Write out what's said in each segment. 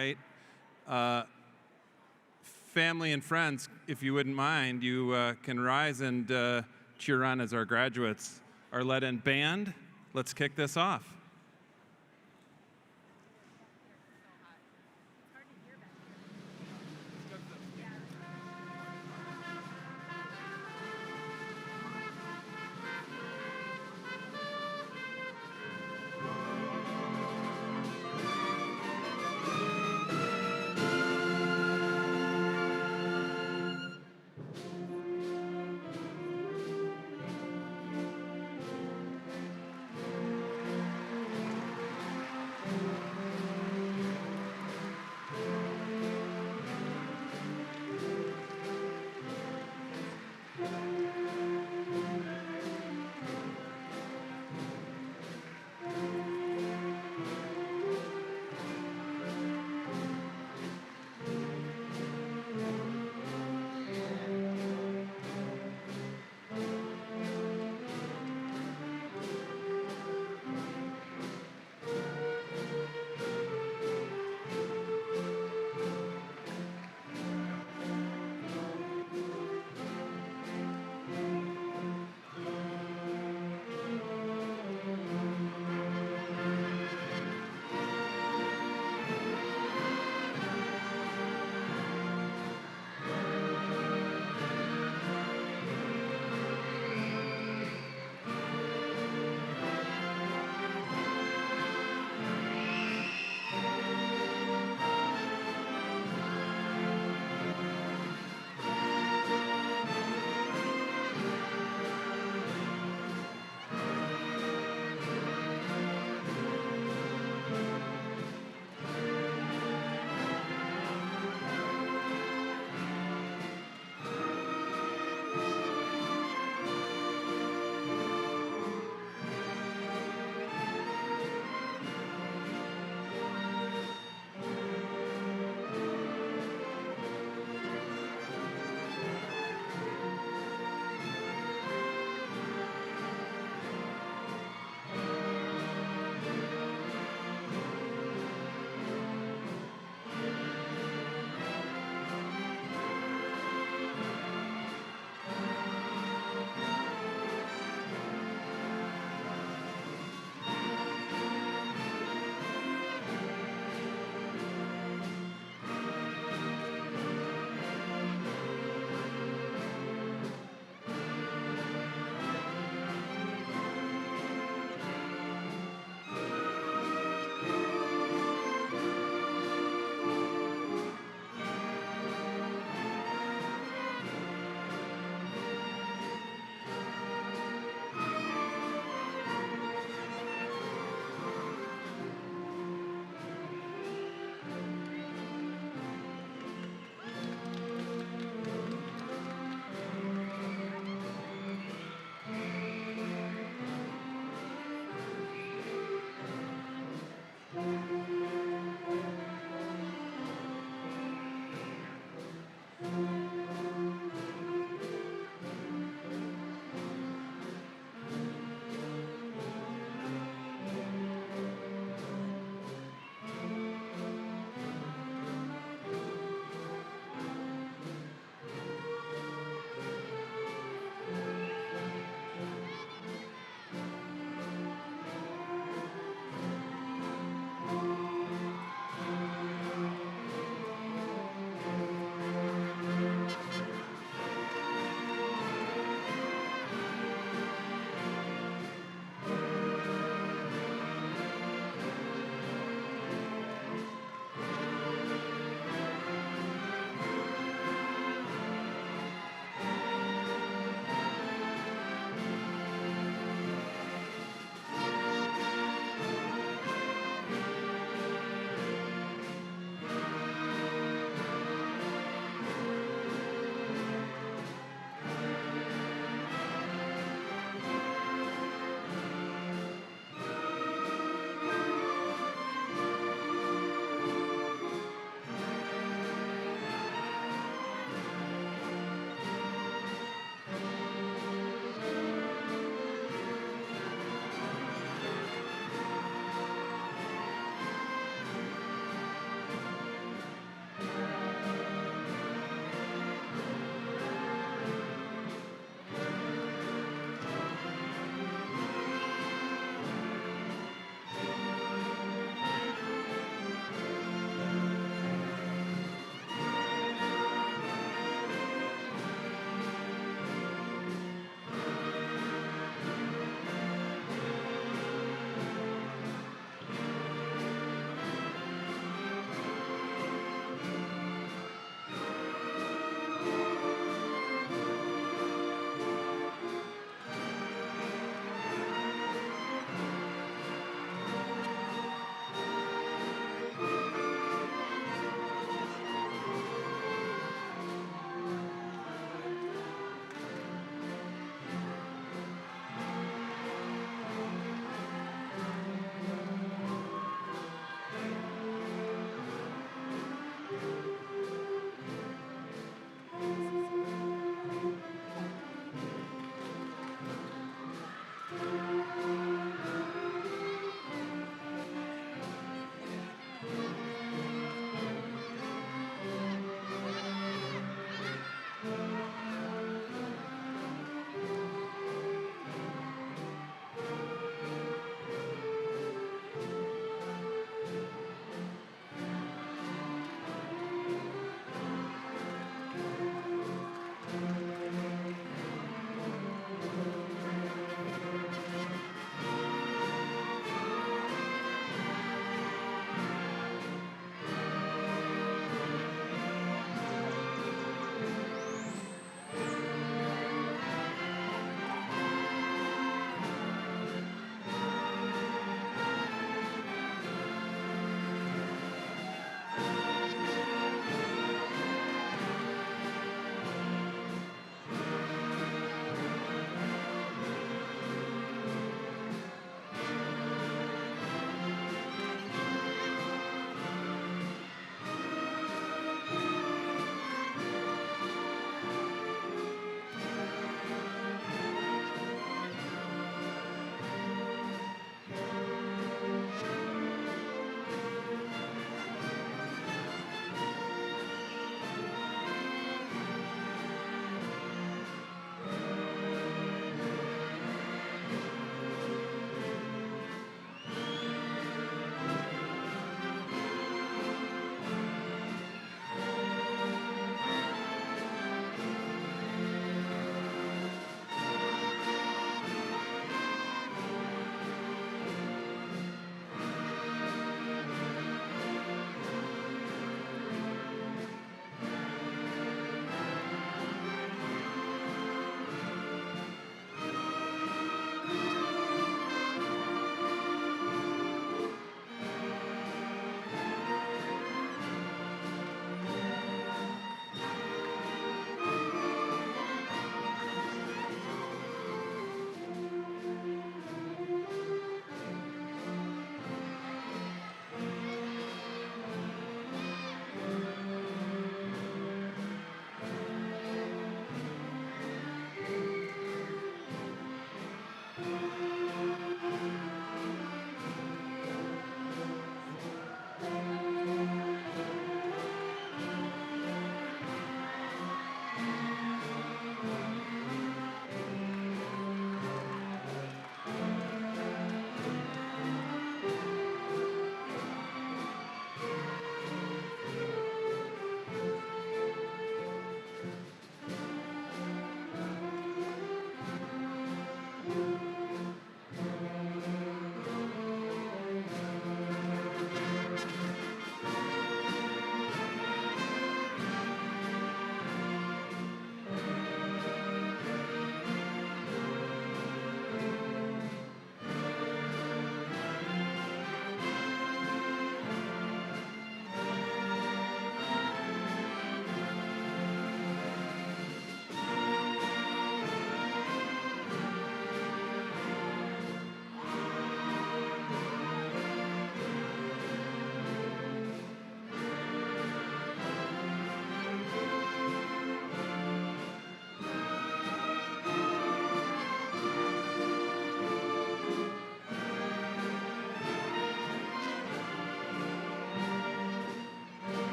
right. Family and friends, if you wouldn't mind, you can rise and cheer on as our graduates are led in band. Let's kick this off.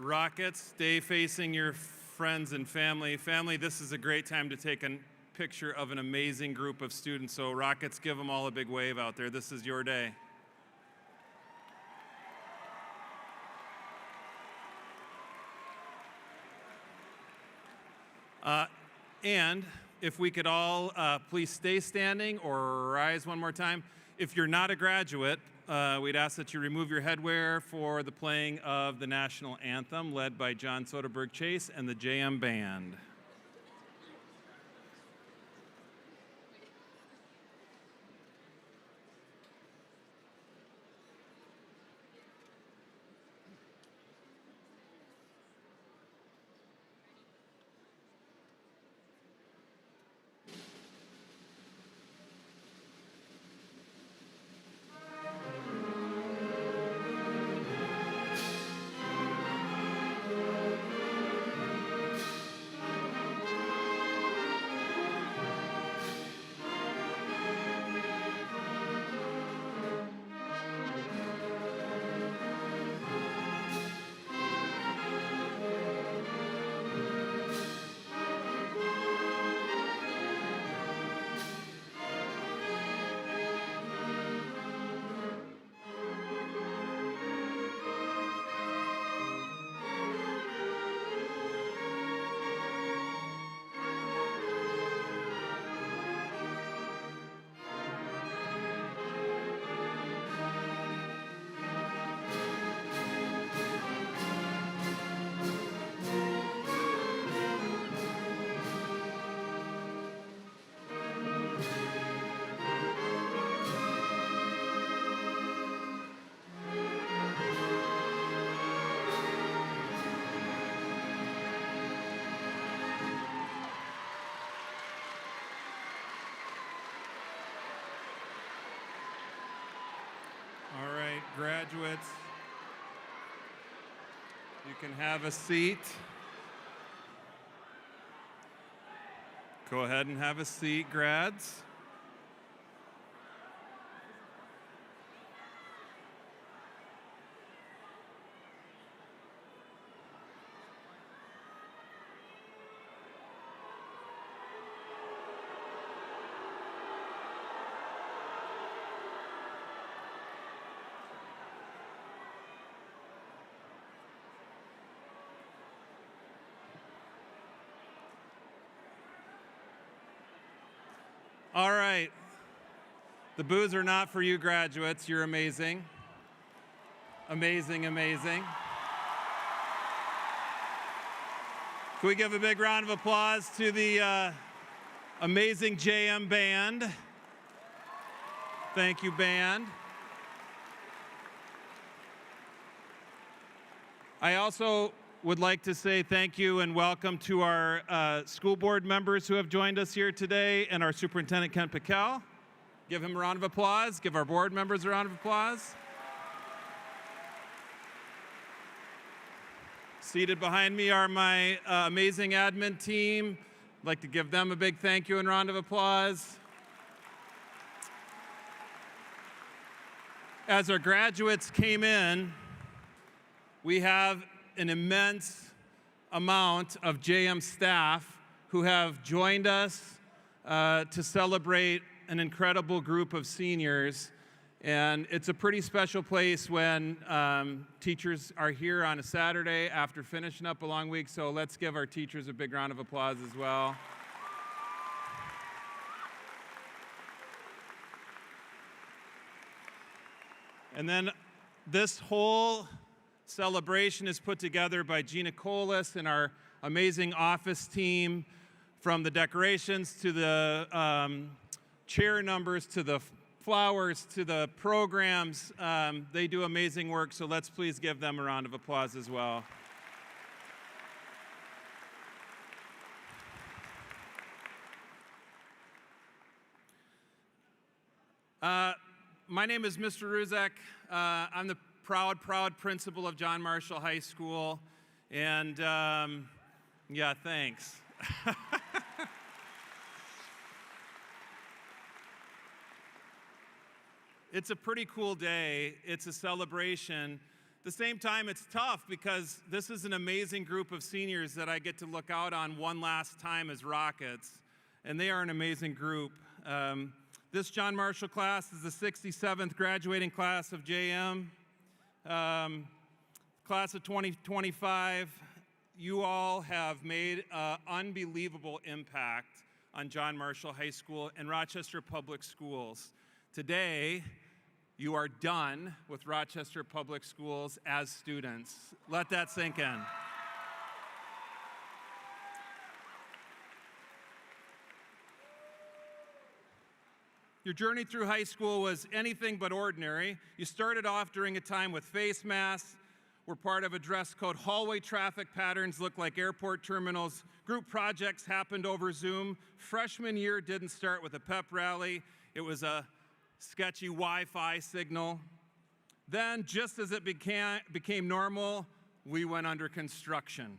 Rockets, stay facing your friends and family. Family, this is a great time to take a picture of an amazing group of students. So Rockets, give them all a big wave out there. This is your day. And if we could all please stay standing or rise one more time. If you're not a graduate, we'd ask that you remove your headwear for the playing of the national anthem led by John Soderbergh Chase and the JM Band. Graduates, you can have a seat. Go ahead and have a seat, grads. All right. The boos are not for you graduates. You're amazing. Amazing, amazing. Can we give a big round of applause to the amazing JM Band? Thank you, band. I also would like to say thank you and welcome to our school board members who have joined us here today and our Superintendent, Ken Piquel. Give him a round of applause. Give our board members a round of applause. Seated behind me are my amazing admin team. I'd like to give them a big thank you and round of applause. As our graduates came in, we have an immense amount of JM staff who have joined us to celebrate an incredible group of seniors. And it's a pretty special place when teachers are here on a Saturday after finishing up a long week. So let's give our teachers a big round of applause as well. And then this whole celebration is put together by Gina Colas and our amazing office team, from the decorations to the chair numbers to the flowers to the programs. They do amazing work, so let's please give them a round of applause as well. My name is Mr. Ruzek. I'm the proud principal of John Marshall High School. And yeah, thanks. It's a pretty cool day. It's a celebration At the same time, it's tough because this is an amazing group of seniors that I get to look out on one last time as Rockets, and they are an amazing group. This John Marshall class is the 67th graduating class of JM. Class of 2025, you all have made an unbelievable impact on John Marshall High School and Rochester Public Schools. Today, you are done with Rochester Public Schools as students. Let that sink in. Your journey through high school was anything but ordinary. You started off during a time with face masks, were part of a dress code. Hallway traffic patterns looked like airport terminals. Group projects happened over Zoom. Freshman year didn't start with a pep rally. It was a sketchy Wi-Fi signal. Then, just as it became normal, we went under construction.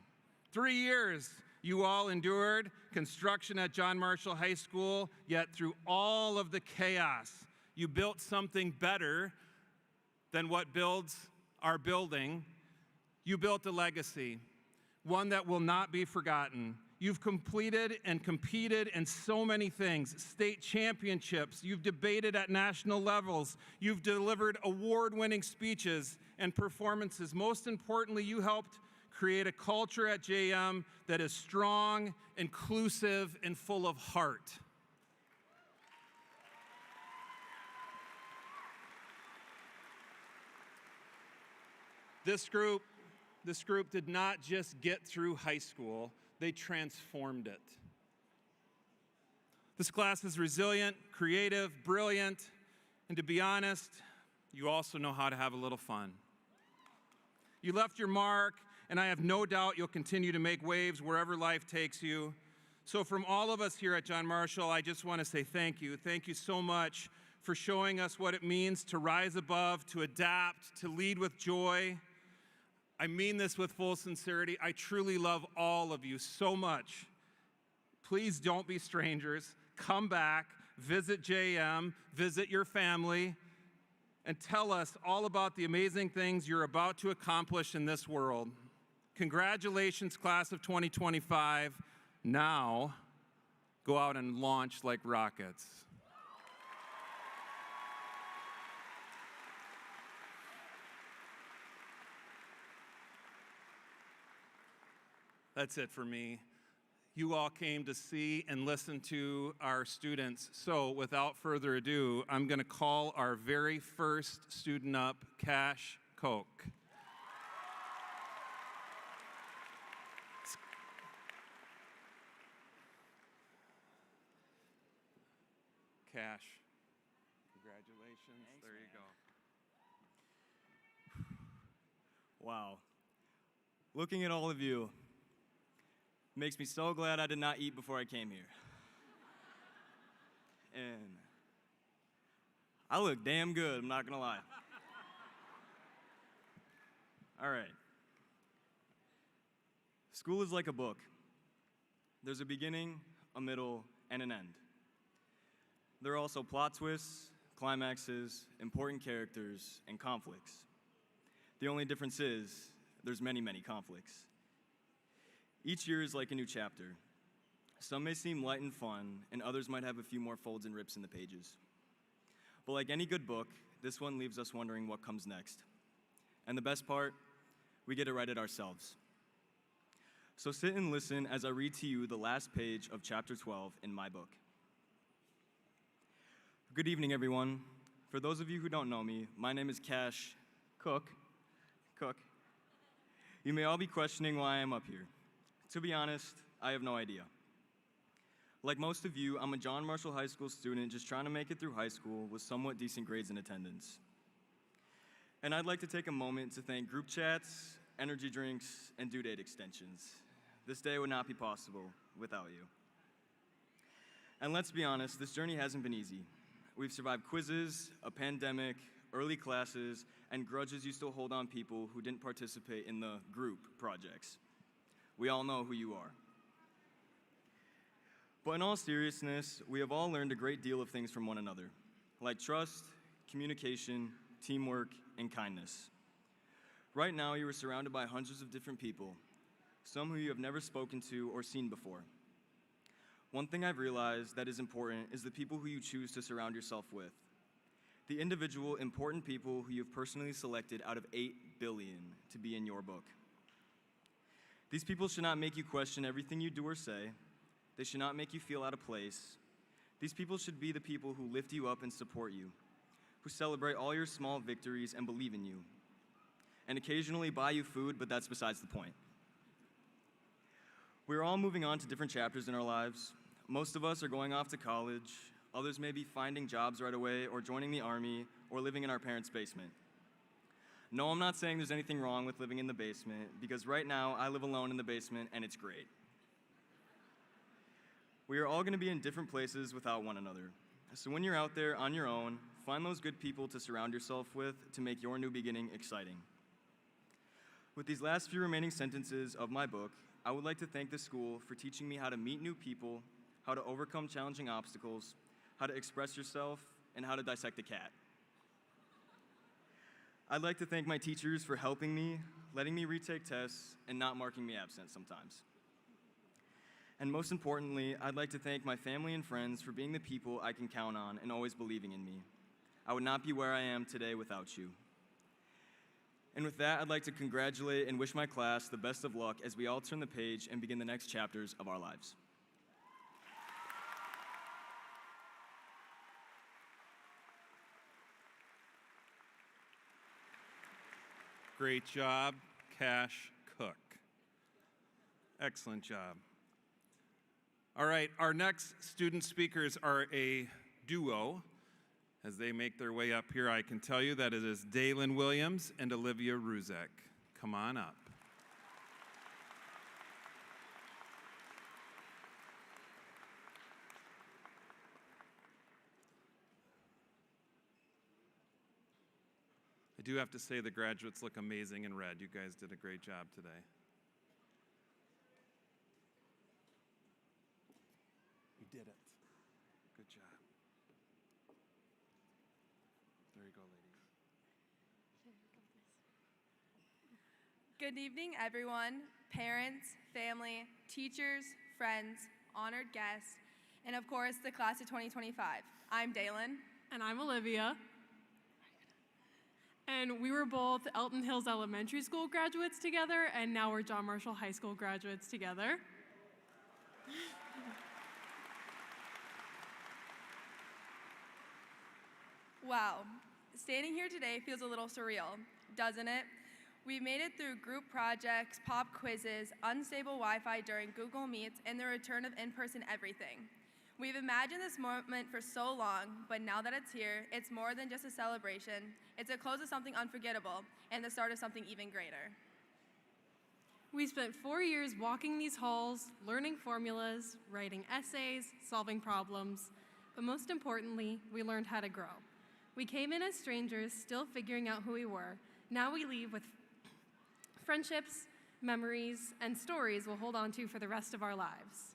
3 years you all endured construction at John Marshall High School, yet through all of the chaos, you built something better than what builds our building. You built a legacy, one that will not be forgotten. You've completed and competed in so many things, state championships, you've debated at national levels, you've delivered award-winning speeches and performances. Most importantly, you helped create a culture at JM that is strong, inclusive, and full of heart. This group did not just get through high school, they transformed it. This class is resilient, creative, brilliant, and to be honest, you also know how to have a little fun. You left your mark, and I have no doubt you'll continue to make waves wherever life takes you. So from all of us here at John Marshall, I just want to say thank you. Thank you so much for showing us what it means to rise above, to adapt, to lead with joy. I mean this with full sincerity. I truly love all of you so much. Please don't be strangers. Come back, visit JM, visit your family, and tell us all about the amazing things you're about to accomplish in this world. Congratulations, class of 2025. Now, go out and launch like rockets. That's it for me. You all came to see and listen to our students. So without further ado, I'm going to call our very first student up, Cash Koch. Cash, congratulations. Thanks, there you go. Wow. Looking at all of you makes me so glad I did not eat before I came here. And I look damn good, I'm not gonna lie. All right. School is like a book. There's a beginning, a middle, and an end. There are also plot twists, climaxes, important characters, and conflicts. The only difference is there's many, many conflicts. Each year is like a new chapter. Some may seem light and fun, and others might have a few more folds and rips in the pages. But like any good book, this one leaves us wondering what comes next. And the best part, we get to write it ourselves. So sit and listen as I read to you the last page of chapter 12 in my book. Good evening, everyone. For those of you who don't know me, my name is Cash Koch. You may all be questioning why I'm up here. To be honest, I have no idea. Like most of you, I'm a John Marshall High School student just trying to make it through high school with somewhat decent grades and attendance. And I'd like to take a moment to thank group chats, energy drinks, and due date extensions. This day would not be possible without you. And let's be honest, this journey hasn't been easy. We've survived quizzes, a pandemic, early classes, and grudges you still hold on people who didn't participate in the group projects. We all know who you are. But in all seriousness, we have all learned a great deal of things from one another, like trust, communication, teamwork, and kindness. Right now, you are surrounded by hundreds of different people, some who you have never spoken to or seen before. One thing I've realized that is important is the people who you choose to surround yourself with. The individual, important people who you've personally selected out of 8 billion to be in your book. These people should not make you question everything you do or say. They should not make you feel out of place. These people should be the people who lift you up and support you, who celebrate all your small victories and believe in you, and occasionally buy you food, but that's besides the point. We're all moving on to different chapters in our lives. Most of us are going off to college. Others may be finding jobs right away or joining the army or living in our parents' basement. No, I'm not saying there's anything wrong with living in the basement, because right now I live alone in the basement and it's great. We are all going to be in different places without one another. So when you're out there on your own, find those good people to surround yourself with to make your new beginning exciting. With these last few remaining sentences of my book, I would like to thank the school for teaching me how to meet new people, how to overcome challenging obstacles, how to express yourself, and how to dissect a cat. I'd like to thank my teachers for helping me, letting me retake tests, and not marking me absent sometimes. And most importantly, I'd like to thank my family and friends for being the people I can count on and always believing in me. I would not be where I am today without you. And with that, I'd like to congratulate and wish my class the best of luck as we all turn the page and begin the next chapters of our lives. Great job, Cash Cook. Excellent job. All right, our next student speakers are a duo. As they make their way up here, I can tell you that it is Dalen Williams and Olivia Ruzek. Come on up. I do have to say the graduates look amazing in red. You guys did a great job today. You did it. Good job. There you go, ladies. Good evening, everyone, parents, family, teachers, friends, honored guests, and of course, the class of 2025. I'm Dalen. And I'm Olivia. And we were both Elton Hills Elementary School graduates together, and now we're John Marshall High School graduates together. Wow, standing here today feels a little surreal, doesn't it? We've made it through group projects, pop quizzes, unstable Wi-Fi during Google Meets, and the return of in-person everything. We've imagined this moment for so long, but now that it's here, it's more than just a celebration. It's a close of something unforgettable and the start of something even greater. We spent 4 years walking these halls, learning formulas, writing essays, solving problems, but most importantly, we learned how to grow. We came in as strangers, still figuring out who we were. Now we leave with friendships, memories, and stories we'll hold on to for the rest of our lives.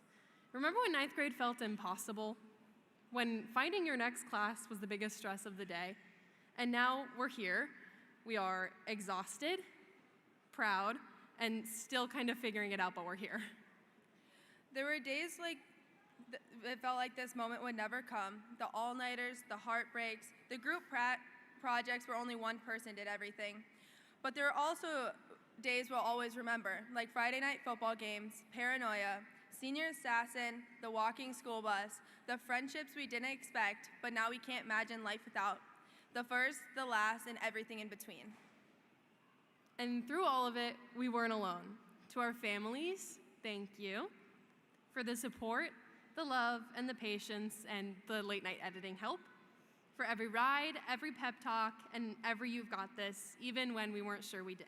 Remember when 9th grade felt impossible? When finding your next class was the biggest stress of the day? And now we're here. We are exhausted, proud, and still kind of figuring it out, but we're here. There were days it felt like this moment would never come. The all-nighters, the heartbreaks, the group projects where only one person did everything. But there are also days we'll always remember, like Friday night football games, paranoia, senior assassin, the walking school bus, the friendships we didn't expect, but now we can't imagine life without, the first, the last, and everything in between. And through all of it, we weren't alone. To our families, thank you for the support, the love, and the patience, and the late night editing help. For every ride, every pep talk, and every you've got this, even when we weren't sure we did.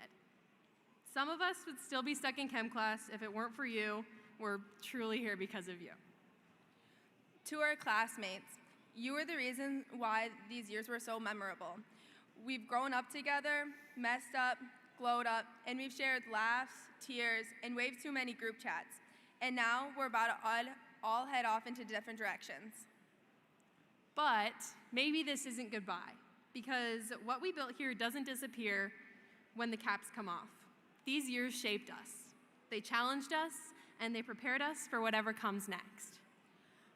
Some of us would still be stuck in chem class if it weren't for you. We're truly here because of you. To our classmates, you are the reason why these years were so memorable. We've grown up together, messed up, glowed up, and we've shared laughs, tears, and waved too many group chats. And now we're about to all head off into different directions. But maybe this isn't goodbye, because what we built here doesn't disappear when the caps come off. These years shaped us. They challenged us, and they prepared us for whatever comes next.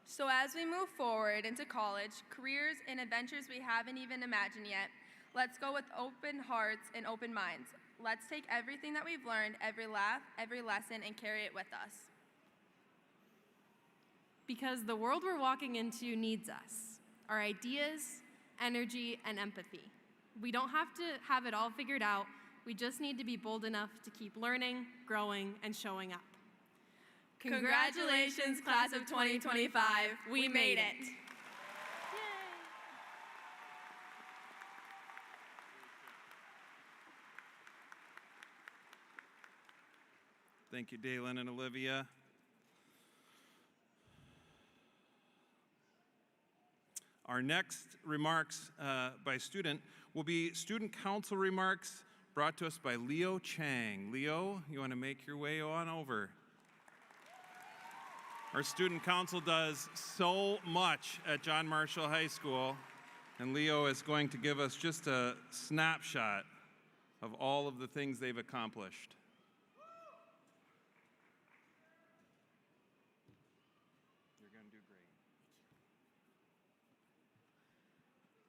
So as we move forward into college, careers and adventures we haven't even imagined yet, let's go with open hearts and open minds. Let's take everything that we've learned, every laugh, every lesson, and carry it with us. Because the world we're walking into needs us, our ideas, energy, and empathy. We don't have to have it all figured out. We just need to be bold enough to keep learning, growing, and showing up. Congratulations, class of 2025. We made it. Thank you, Dalen and Olivia. Our next remarks by student will be student council remarks brought to us by Leo Chang. Leo, you want to make your way on over? Our student council does so much at John Marshall High School, and Leo is going to give us just a snapshot of all of the things they've accomplished. You're going to do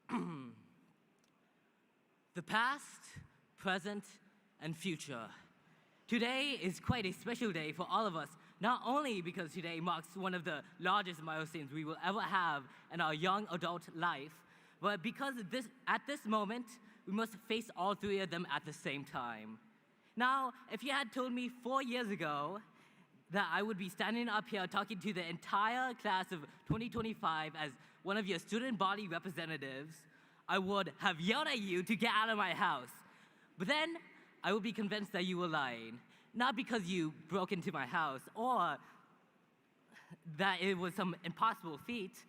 great. The past, present, and future. Today is quite a special day for all of us, not only because today marks one of the largest milestones we will ever have in our young adult life, but because at this moment, we must face all three of them at the same time. Now, if you had told me 4 years ago that I would be standing up here talking to the entire class of 2025 as one of your student body representatives, I would have yelled at you to get out of my house. But then, I would be convinced that you were lying. Not because you broke into my house or that it was some impossible feat,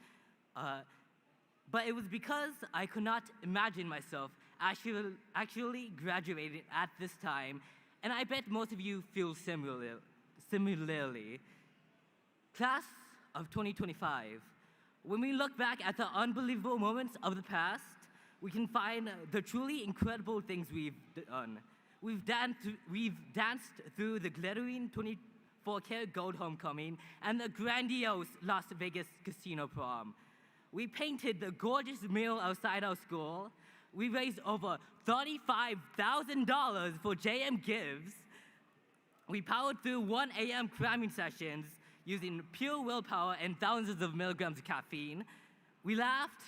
but it was because I could not imagine myself actually graduating at this time, and I bet most of you feel similarly. Class of 2025, when we look back at the unbelievable moments of the past, we can find the truly incredible things we've done. We've danced through the glittering 24-karat gold homecoming and the grandiose Las Vegas casino prom. We painted the gorgeous mural outside our school. We raised over $35,000 for JM Gives. We powered through 1 a.m. cramming sessions using pure willpower and thousands of milligrams of caffeine. We laughed,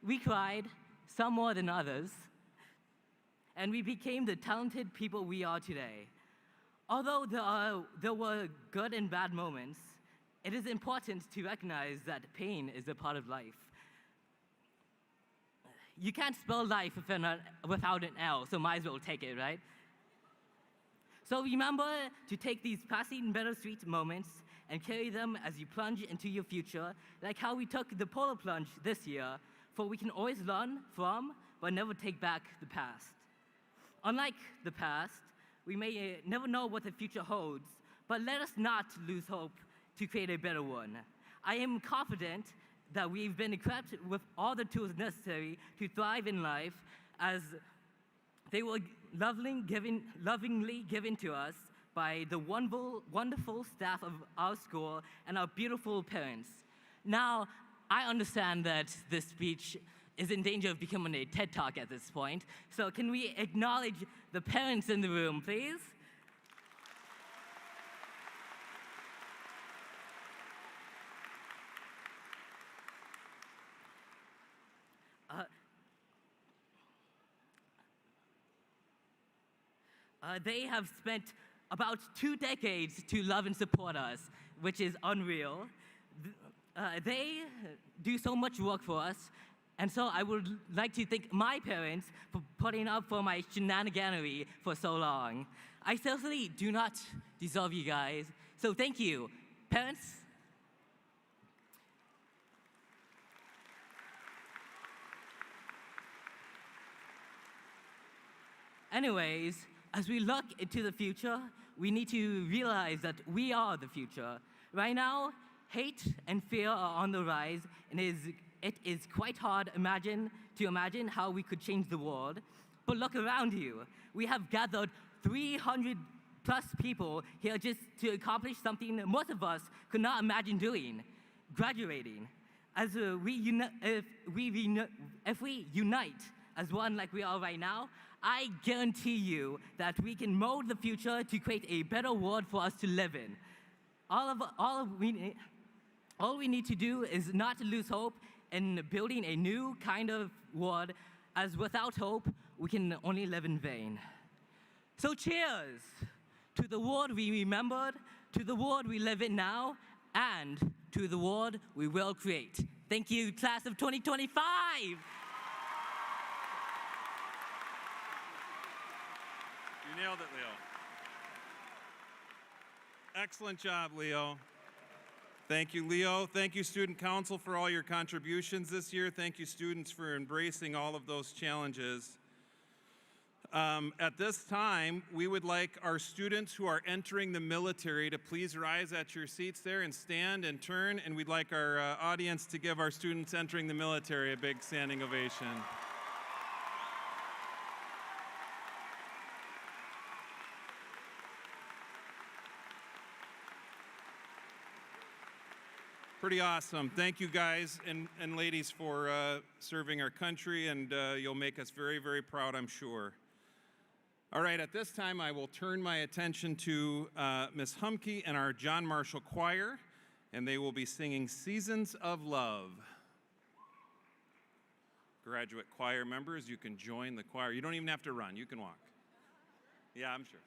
we cried, some more than others, and we became the talented people we are today. Although there were good and bad moments, it is important to recognize that pain is a part of life. You can't spell life without an L, so might as well take it, right? So remember to take these passing bittersweet moments and carry them as you plunge into your future, like how we took the polar plunge this year, for we can always learn from, but never take back the past. Unlike the past, we may never know what the future holds, but let us not lose hope to create a better one. I am confident that we've been equipped with all the tools necessary to thrive in life, as they were lovingly given to us by the wonderful staff of our school and our beautiful parents. Now, I understand that this speech is in danger of becoming a TED Talk at this point, so can we acknowledge the parents in the room, please? They have spent about 2 decades to love and support us, which is unreal. They do so much work for us, and so I would like to thank my parents for putting up for my shenaniganery for so long. I certainly do not deserve you guys, so thank you. Parents? Anyways, as we look into the future, we need to realize that we are the future. Right now, hate and fear are on the rise, and it is quite hard to imagine how we could change the world. But look around you. We have gathered 300 plus people here just to accomplish something most of us could not imagine doing, graduating. As if we unite as one like we are right now, I guarantee you that we can mold the future to create a better world for us to live in. All we need to do is not to lose hope in building a new kind of world, as without hope, we can only live in vain. So cheers to the world we remembered, to the world we live in now, and to the world we will create. Thank you, class of 2025. You nailed it, Leo. Excellent job, Leo. Thank you, Leo. Thank you, Student Council, for all your contributions this year. Thank you, students, for embracing all of those challenges. At this time, we would like our students who are entering the military to please rise at your seats there and stand and turn, and we'd like our audience to give our students entering the military a big standing ovation. Pretty awesome. Thank you guys and ladies for serving our country, and you'll make us very, very proud, I'm sure. All right, at this time, I will turn my attention to Ms. Humke and our John Marshall Choir, and they will be singing Seasons of Love. Graduate choir members, you can join the choir. You don't even have to run, you can walk. Yeah, I'm sure.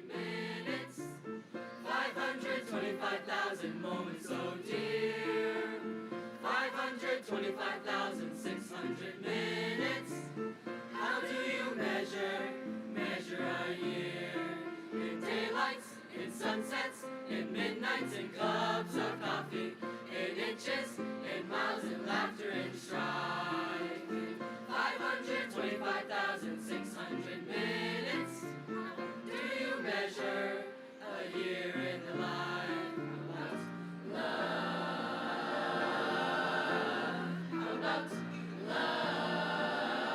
Minutes, 525,000 moments, oh dear. 525,600 minutes. How do you measure a year? In daylights, in sunsets, in midnights, in cups of coffee, in inches, in miles, in laughter, in strife. 525,600 minutes. Do you measure a year in the life of love? How about love?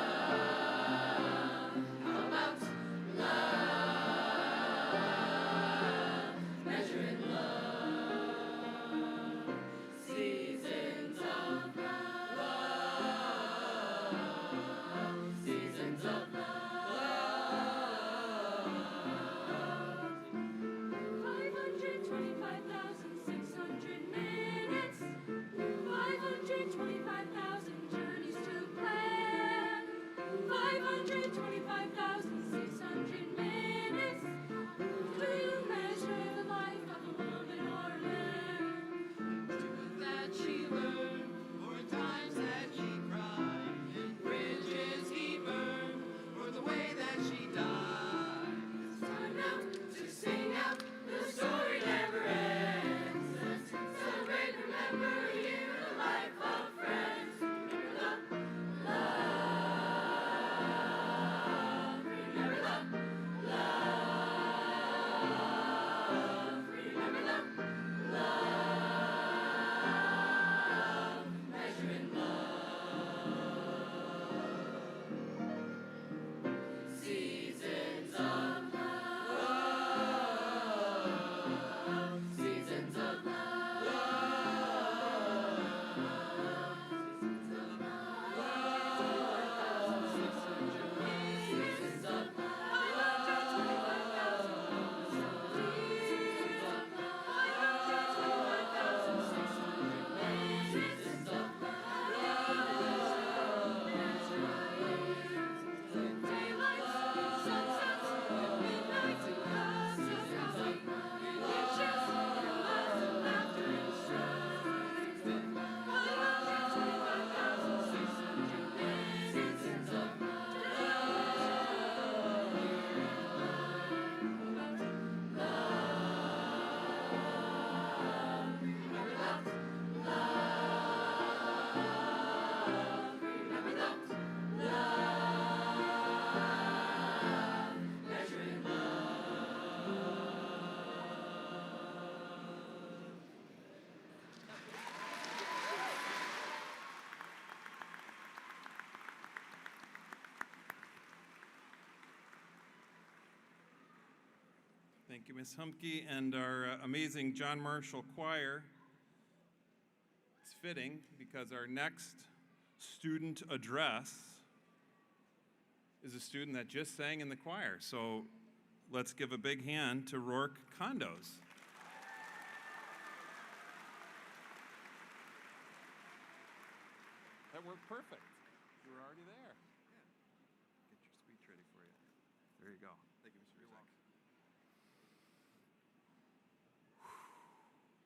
Thank you, Ms. Humke, and our amazing John Marshall Choir. It's fitting because our next student address is a student that just sang in the choir. So let's give a big hand to Ror Condos. That worked perfect. You were already there. Yeah. Get your speech ready for you. There you go. Thank you, Mr. Rizek.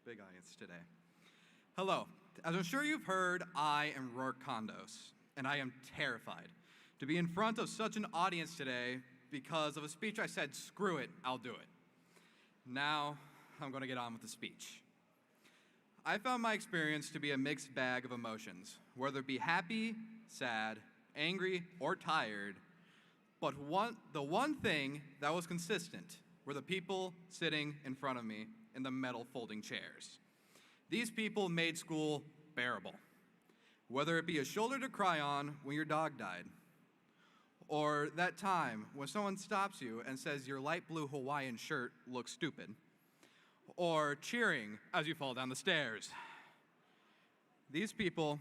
Big audience today. Hello. As I'm sure you've heard, I am Ror Condos, and I am terrified to be in front of such an audience today because of a speech I said, screw it, I'll do it. Now, I'm going to get on with the speech. I found my experience to be a mixed bag of emotions, whether it be happy, sad, angry, or tired, but the one thing that was consistent were the people sitting in front of me in the metal folding chairs. These people made school bearable, whether it be a shoulder to cry on when your dog died, or that time when someone stops you and says your light blue Hawaiian shirt looks stupid, or cheering as you fall down the stairs. These people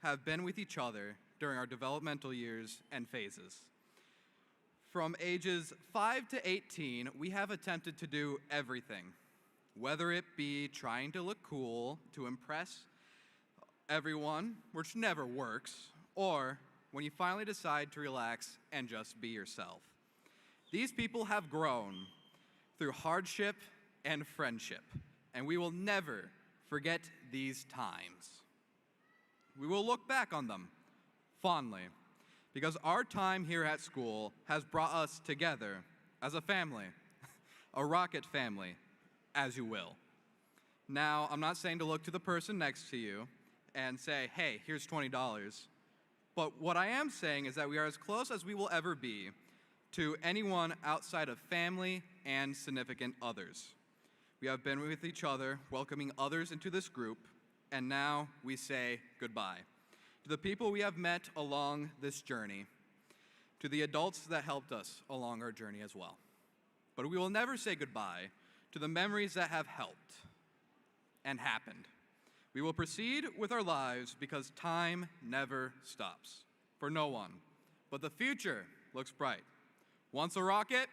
have been with each other during our developmental years and phases. From ages 5 to 18, we have attempted to do everything, whether it be trying to look cool to impress everyone, which never works, or when you finally decide to relax and just be yourself. These people have grown through hardship and friendship, and we will never forget these times. We will look back on them fondly, because our time here at school has brought us together as a family, a rocket family, as you will. Now, I'm not saying to look to the person next to you and say, hey, here's $20. But what I am saying is that we are as close as we will ever be to anyone outside of family and significant others. We have been with each other, welcoming others into this group, and now we say goodbye. To the people we have met along this journey, to the adults that helped us along our journey as well. But we will never say goodbye to the memories that have helped and happened. We will proceed with our lives because time never stops for no one. But the future looks bright. Once a rocket,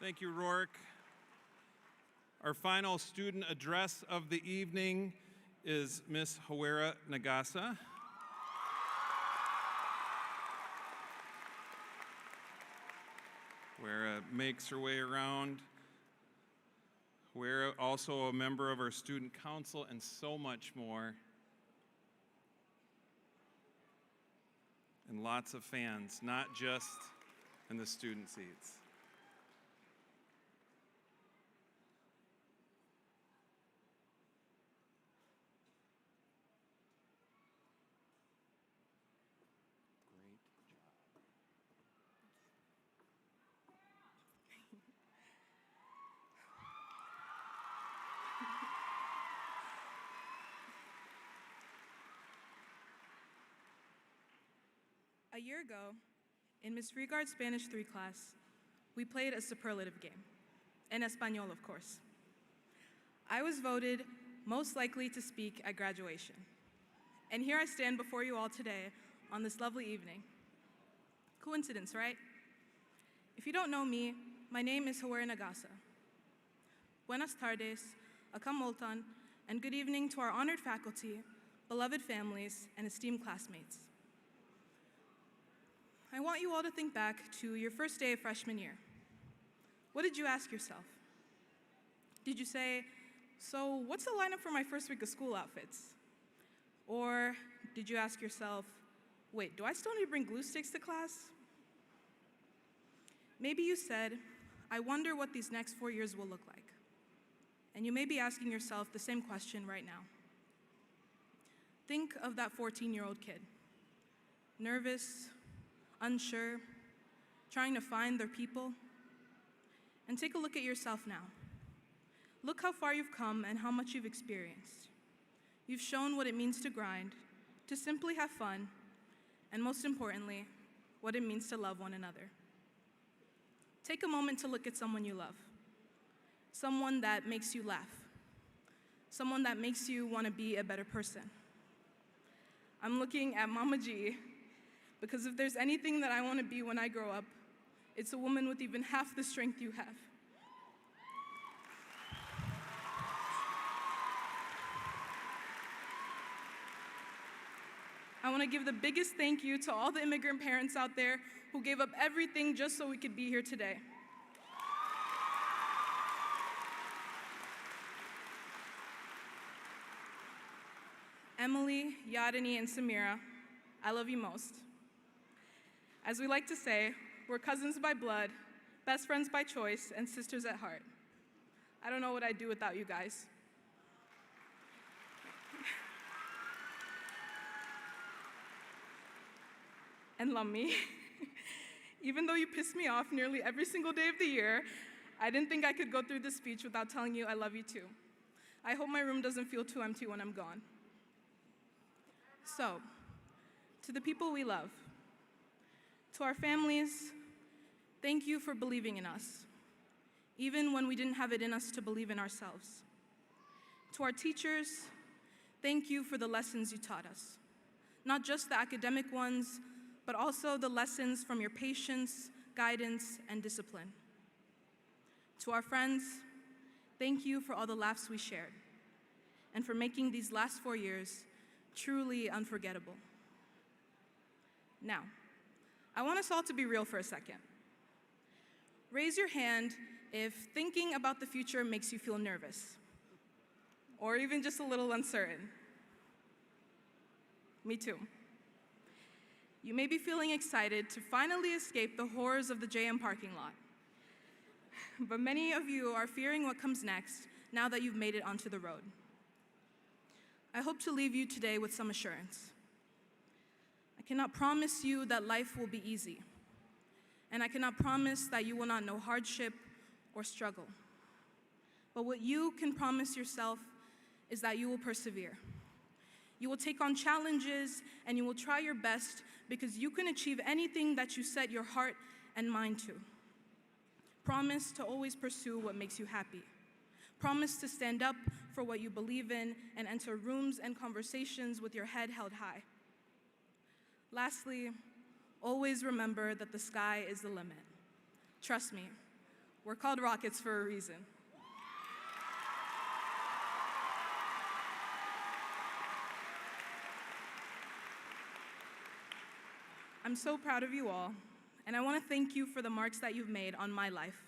Thank you, Rourke. Our final student address of the evening is Miss Hera Nagasa. Hera makes her way around. Hera, also a member of our student council, and so much more. And lots of fans, not just in the student seats. A year ago, in Ms. Regard's Spanish 3 class, we played a superlative game, in Espanol, of course. I was voted most likely to speak at graduation. And here I stand before you all today on this lovely evening. Coincidence, right? If you don't know me, my name is Hera Nagasa. Buenas tardes, acá moltan, and good evening to our honored faculty, beloved families, and esteemed classmates. I want you all to think back to your first day of freshman year. What did you ask yourself? Did you say, so what's the lineup for my first week of school outfits? Or did you ask yourself, wait, do I still need to bring glue sticks to class? Maybe you said, I wonder what these next 4 years will look like. And you may be asking yourself the same question right now. Think of that 14-year-old kid, nervous, unsure, trying to find their people. And take a look at yourself now. Look how far you've come and how much you've experienced. You've shown what it means to grind, to simply have fun, and most importantly, what it means to love one another. Take a moment to look at someone you love, someone that makes you laugh, someone that makes you want to be a better person. I'm looking at Mama G, because if there's anything that I want to be when I grow up, it's a woman with even half the strength you have. I want to give the biggest thank you to all the immigrant parents out there who gave up everything just so we could be here today. Emily, Yadini, and Samira, I love you most. As we like to say, we're cousins by blood, best friends by choice, and sisters at heart. I don't know what I'd do without you guys. And Lummi, even though you piss me off nearly every single day of the year, I didn't think I could go through this speech without telling you I love you too. I hope my room doesn't feel too empty when I'm gone. So, to the people we love, to our families, thank you for believing in us, even when we didn't have it in us to believe in ourselves. To our teachers, thank you for the lessons you taught us, not just the academic ones, but also the lessons from your patience, guidance, and discipline. To our friends, thank you for all the laughs we shared, and for making these last 4 years truly unforgettable. Now, I want us all to be real for a second. Raise your hand if thinking about the future makes you feel nervous, or even just a little uncertain. Me too. You may be feeling excited to finally escape the horrors of the JM parking lot. But many of you are fearing what comes next now that you've made it onto the road. I hope to leave you today with some assurance. I cannot promise you that life will be easy, and I cannot promise that you will not know hardship or struggle. But what you can promise yourself is that you will persevere. You will take on challenges, and you will try your best because you can achieve anything that you set your heart and mind to. Promise to always pursue what makes you happy. Promise to stand up for what you believe in and enter rooms and conversations with your head held high. Lastly, always remember that the sky is the limit. Trust me, we're called rockets for a reason. I'm so proud of you all, and I want to thank you for the marks that you've made on my life.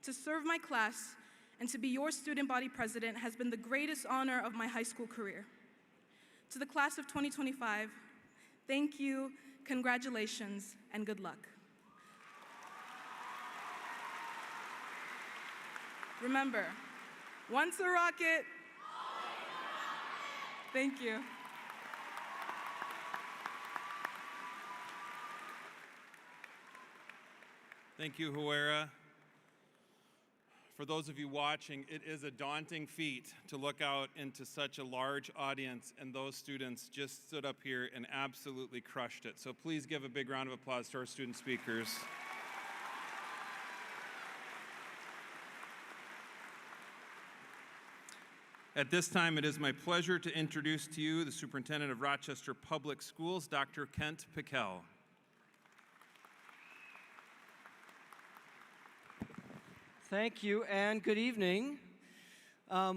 To serve my class and to be your student body president has been the greatest honor of my high school career. To the class of 2025, thank you, congratulations, and good luck. Remember, once a rocket, thank you. Thank you, Hera. For those of you watching, it is a daunting feat to look out into such a large audience, and those students just stood up here and absolutely crushed it. So please give a big round of applause to our student speakers. At this time, it is my pleasure to introduce to you the Superintendent of Rochester Public Schools, Dr. Kent Pickell. Thank you, and good evening. I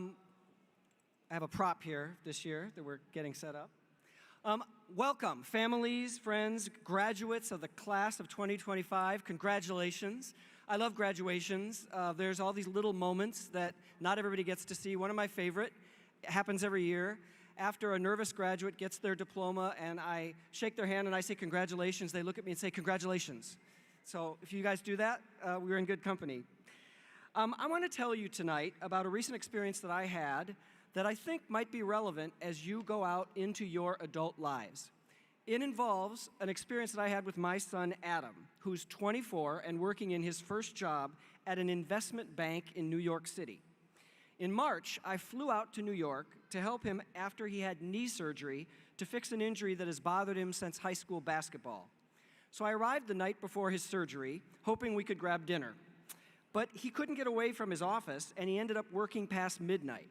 have a prop here this year that we're getting set up. Welcome, families, friends, graduates of the class of 2025. Congratulations. I love graduations. There's all these little moments that not everybody gets to see. One of my favorite, it happens every year. After a nervous graduate gets their diploma and I shake their hand and I say congratulations, they look at me and say congratulations. So if you guys do that, we're in good company. I want to tell you tonight about a recent experience that I had that I think might be relevant as you go out into your adult lives. It involves an experience that I had with my son, Adam, who's 24 and working in his first job at an investment bank in New York City. In March, I flew out to New York to help him after he had knee surgery to fix an injury that has bothered him since high school basketball. So I arrived the night before his surgery, hoping we could grab dinner. But he couldn't get away from his office, and he ended up working past midnight.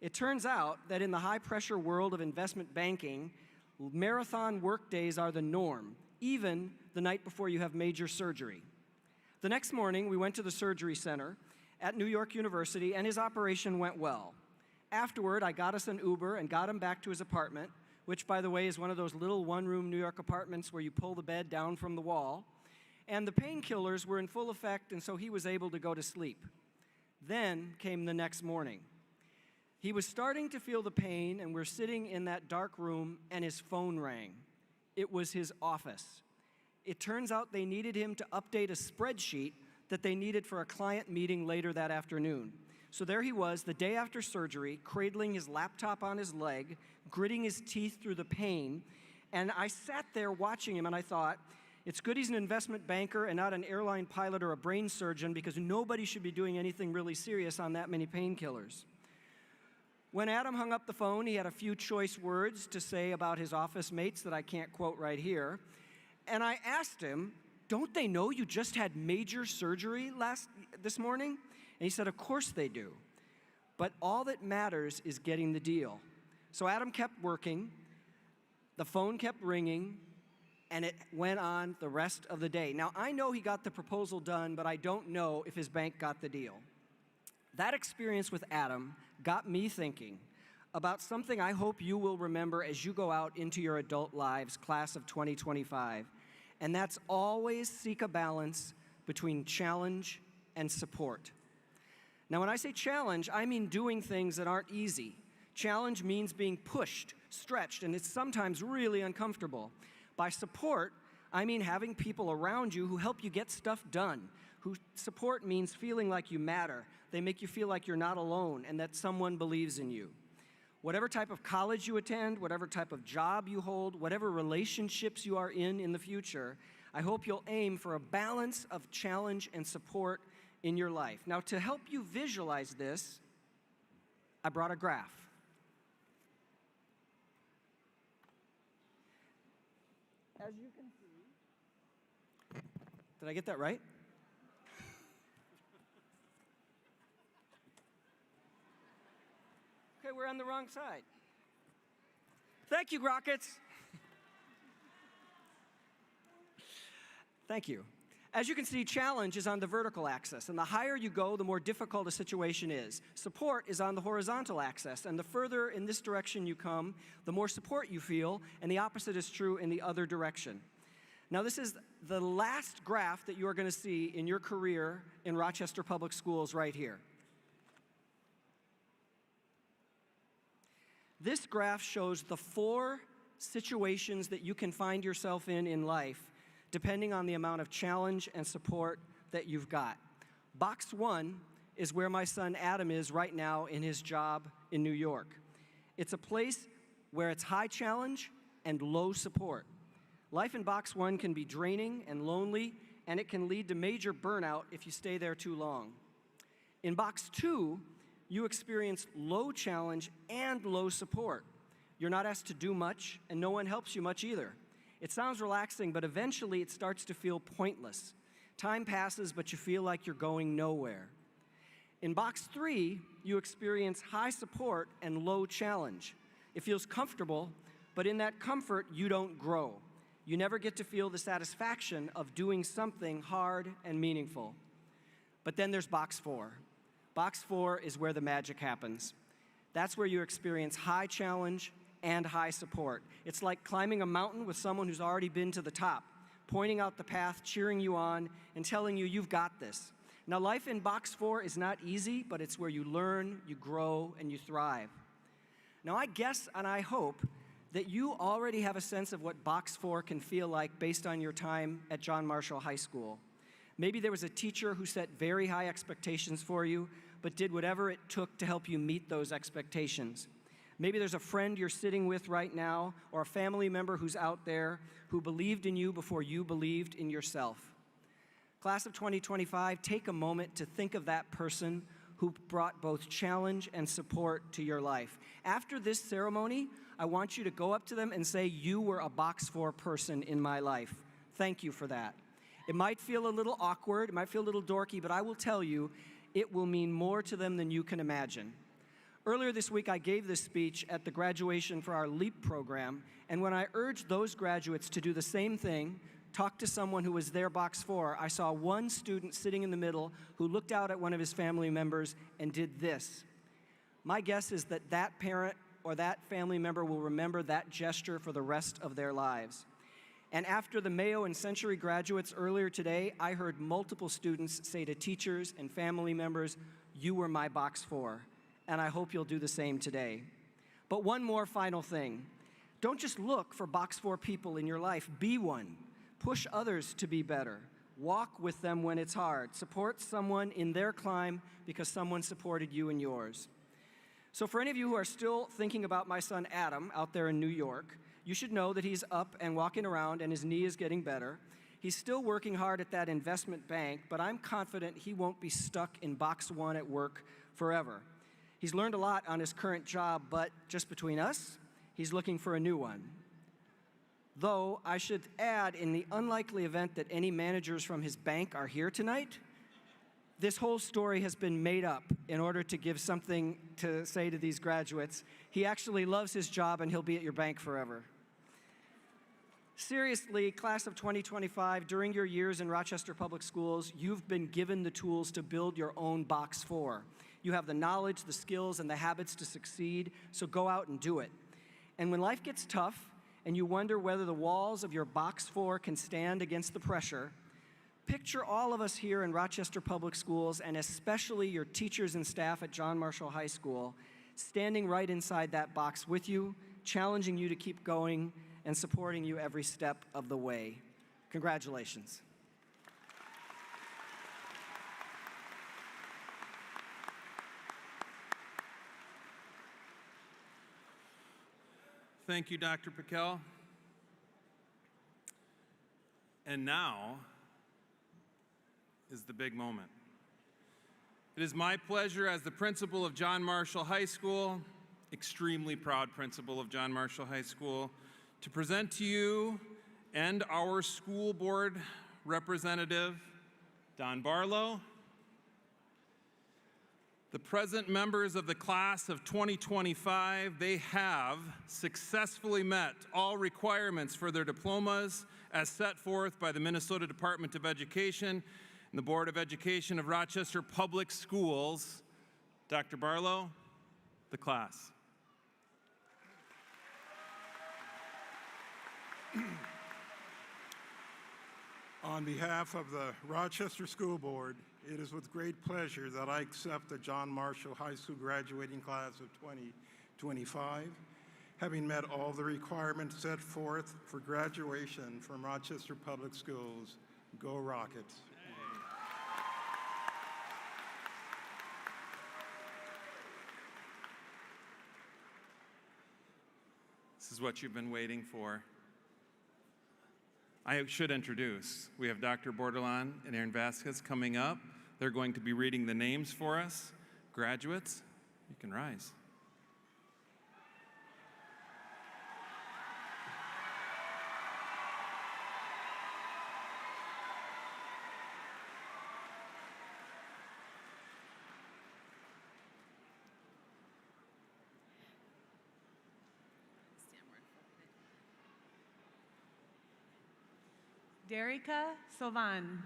It turns out that in the high-pressure world of investment banking, marathon workdays are the norm, even the night before you have major surgery. The next morning, we went to the surgery center at New York University, and his operation went well. Afterward, I got us an Uber and got him back to his apartment, which, by the way, is one of those little one-room New York apartments where you pull the bed down from the wall. And the painkillers were in full effect, and so he was able to go to sleep. Then came the next morning. He was starting to feel the pain, and we're sitting in that dark room, and his phone rang. It was his office. It turns out they needed him to update a spreadsheet that they needed for a client meeting later that afternoon. So there he was, the day after surgery, cradling his laptop on his leg, gritting his teeth through the pain, and I sat there watching him, and I thought, it's good he's an investment banker and not an airline pilot or a brain surgeon, because nobody should be doing anything really serious on that many painkillers. When Adam hung up the phone, he had a few choice words to say about his office mates that I can't quote right here. And I asked him, don't they know you just had major surgery this morning? And he said, of course they do. But all that matters is getting the deal. So Adam kept working, the phone kept ringing, and it went on the rest of the day. Now, I know he got the proposal done, but I don't know if his bank got the deal. That experience with Adam got me thinking about something I hope you will remember as you go out into your adult lives, class of 2025, and that's always seek a balance between challenge and support. Now, when I say challenge, I mean doing things that aren't easy. Challenge means being pushed, stretched, and it's sometimes really uncomfortable. By support, I mean having people around you who help you get stuff done. Support means feeling like you matter. They make you feel like you're not alone and that someone believes in you. Whatever type of college you attend, whatever type of job you hold, whatever relationships you are in the future, I hope you'll aim for a balance of challenge and support in your life. Now, to help you visualize this, I brought a graph. As you can see, did I get that right? Okay, we're on the wrong side. Thank you, Rockets. Thank you. As you can see, challenge is on the vertical axis, and the higher you go, the more difficult a situation is. Support is on the horizontal axis, and the further in this direction you come, the more support you feel, and the opposite is true in the other direction. Now, this is the last graph that you are going to see in your career in Rochester Public Schools right here. This graph shows the 4 situations that you can find yourself in life, depending on the amount of challenge and support that you've got. Box 1 is where my son Adam is right now in his job in New York. It's a place where it's high challenge and low support. Life in Box 1 can be draining and lonely, and it can lead to major burnout if you stay there too long. In Box 2, you experience low challenge and low support. You're not asked to do much, and no one helps you much either. It sounds relaxing, but eventually it starts to feel pointless. Time passes, but you feel like you're going nowhere. In Box 3, you experience high support and low challenge. It feels comfortable, but in that comfort, you don't grow. You never get to feel the satisfaction of doing something hard and meaningful. But then there's Box 4. Box 4 is where the magic happens. That's where you experience high challenge and high support. It's like climbing a mountain with someone who's already been to the top, pointing out the path, cheering you on, and telling you you've got this. Now, life in Box 4 is not easy, but it's where you learn, you grow, and you thrive. Now, I guess and I hope that you already have a sense of what Box 4 can feel like based on your time at John Marshall High School. Maybe there was a teacher who set very high expectations for you, but did whatever it took to help you meet those expectations. Maybe there's a friend you're sitting with right now, or a family member who's out there who believed in you before you believed in yourself. Class of 2025, take a moment to think of that person who brought both challenge and support to your life. After this ceremony, I want you to go up to them and say, "You were a Box 4 person in my life. Thank you for that." It might feel a little awkward, it might feel a little dorky, but I will tell you, it will mean more to them than you can imagine. Earlier this week, I gave this speech at the graduation for our LEAP program, and when I urged those graduates to do the same thing, talk to someone who was their Box 4, I saw one student sitting in the middle who looked out at one of his family members and did this. My guess is that that parent or that family member will remember that gesture for the rest of their lives. And after the Mayo and Century graduates earlier today, I heard multiple students say to teachers and family members, "You were my Box 4." And I hope you'll do the same today. But one more final thing. Don't just look for Box 4 people in your life, be one. Push others to be better. Walk with them when it's hard. Support someone in their climb because someone supported you in yours. So for any of you who are still thinking about my son Adam out there in New York, you should know that he's up and walking around and his knee is getting better. He's still working hard at that investment bank, but I'm confident he won't be stuck in Box 1 at work forever. He's learned a lot on his current job, but just between us, he's looking for a new one. Though I should add, in the unlikely event that any managers from his bank are here tonight, this whole story has been made up in order to give something to say to these graduates. He actually loves his job and he'll be at your bank forever. Seriously, class of 2025, during your years in Rochester Public Schools, you've been given the tools to build your own Box 4. You have the knowledge, the skills, and the habits to succeed, so go out and do it. And when life gets tough and you wonder whether the walls of your Box 4 can stand against the pressure, picture all of us here in Rochester Public Schools, and especially your teachers and staff at John Marshall High School, standing right inside that box with you, challenging you to keep going, and supporting you every step of the way. Congratulations. Thank you, Dr. Piquel. And now is the big moment. It is my pleasure as the principal of John Marshall High School, extremely proud principal of John Marshall High School, to present to you and our school board representative, Don Barlow, the present members of the class of 2025. They have successfully met all requirements for their diplomas as set forth by the Minnesota Department of Education and the Board of Education of Rochester Public Schools. Dr. Barlow, the class. On behalf of the Rochester School Board, it is with great pleasure that I accept the John Marshall High School graduating class of 2025, having met all the requirements set forth for graduation from Rochester Public Schools. Go Rockets! This is what you've been waiting for. I should introduce, we have Dr. Bordelon and Aaron Vasquez coming up. They're going to be reading the names for us. Graduates, you can rise. Derica Sovan.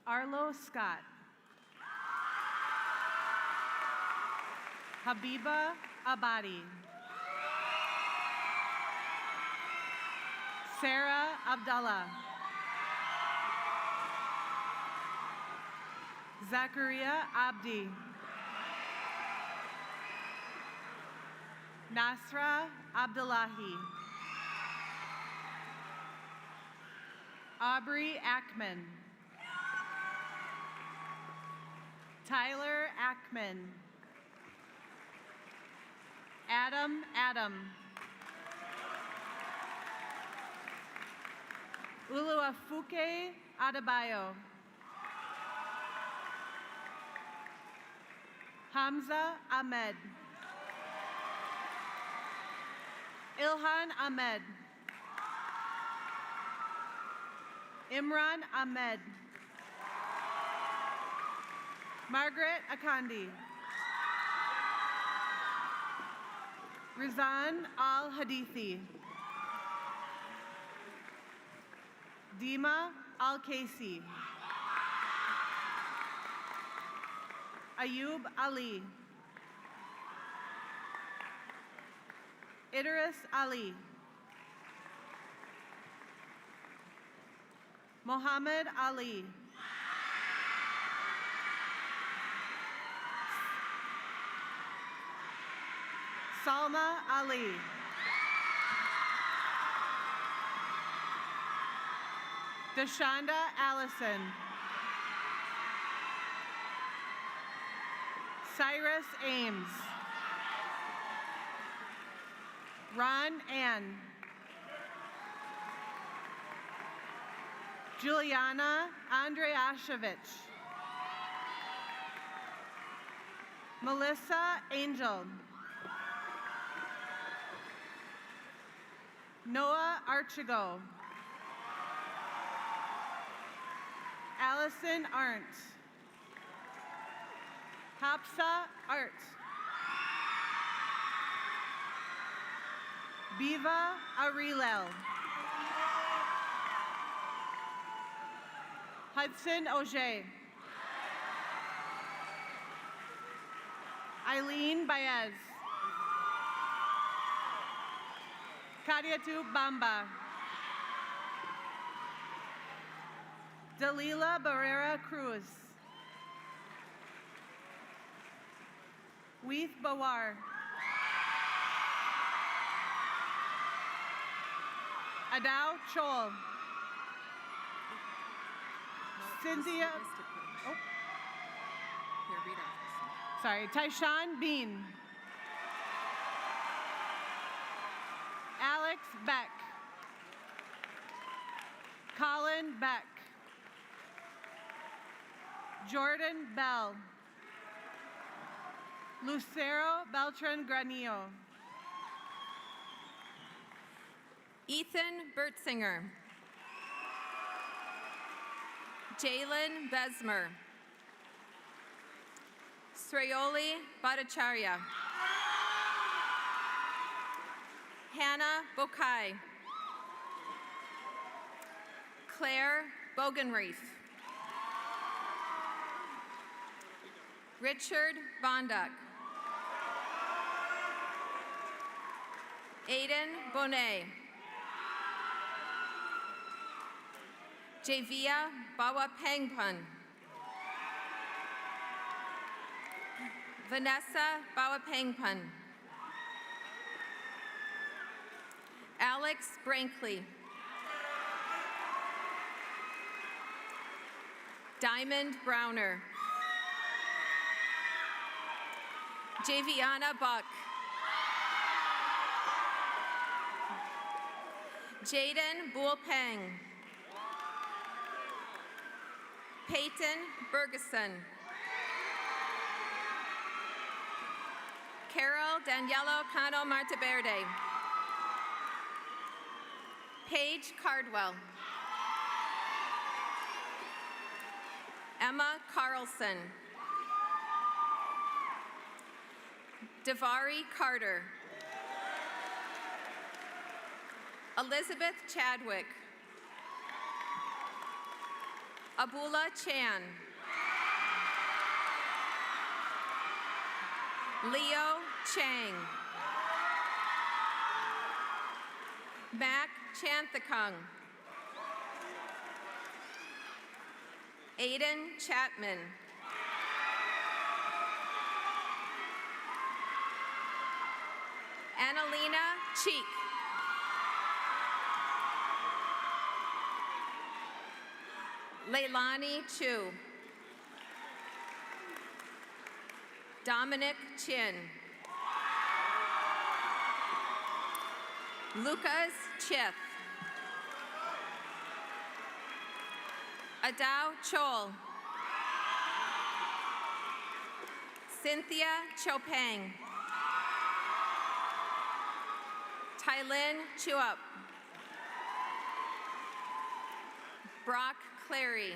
Arlo Scott. Habiba Abadi. Sarah Abdallah. Zakaria Abdi. Nasra Abdullahi. Aubrey Ackman. Tyler Ackman. Adam Adam. Uluafuke Adebayo. Hamza Ahmed. Ilhan Ahmed. Imran Ahmed. Margaret Akandi. Rizan Al Hadithi. Dima Al Casey. Ayub Ali. Idris Ali. Mohammed Ali. Salma Ali. Deshonda Allison. Cyrus Ames. Ron Ann. Juliana Andreashevich. Melissa Angel. Noah Archigo. Allison Arndt. Hapsa Art. Biva Arilel. Hudson Auger. Eileen Baez. Kadiatu Bamba. Dalila Barrera Cruz. Weeth Bawar. Adao Chol. Cynthia. Oh. Sorry. Tyshawn Bean. Alex Beck. Colin Beck. Jordan Bell. Lucero Beltran Granillo. Ethan Bertsinger. Jalen Besmer. Srayoli Bhattacharya. Hannah Bokai. Claire Bogenreef. Richard Bonduck. Aiden Bonet. Javia Bawa Pangpun. Vanessa Bawa Pangpun. Alex Brankley. Diamond Browner. Javiana Buck. Jaden Bullpeng. Peyton Bergeson. Carol Danielo Cano Marteverde. Paige Cardwell. Emma Carlson. Davari Carter. Elizabeth Chadwick. Abula Chan. Leo Chang. Mac Chanthakung. Aiden Chapman. Cheek. Leilani Chu. Dominic Chin. Lucas Chith. Adao Chol. Cynthia Chopang. Tylin Chuap. Brock Clary.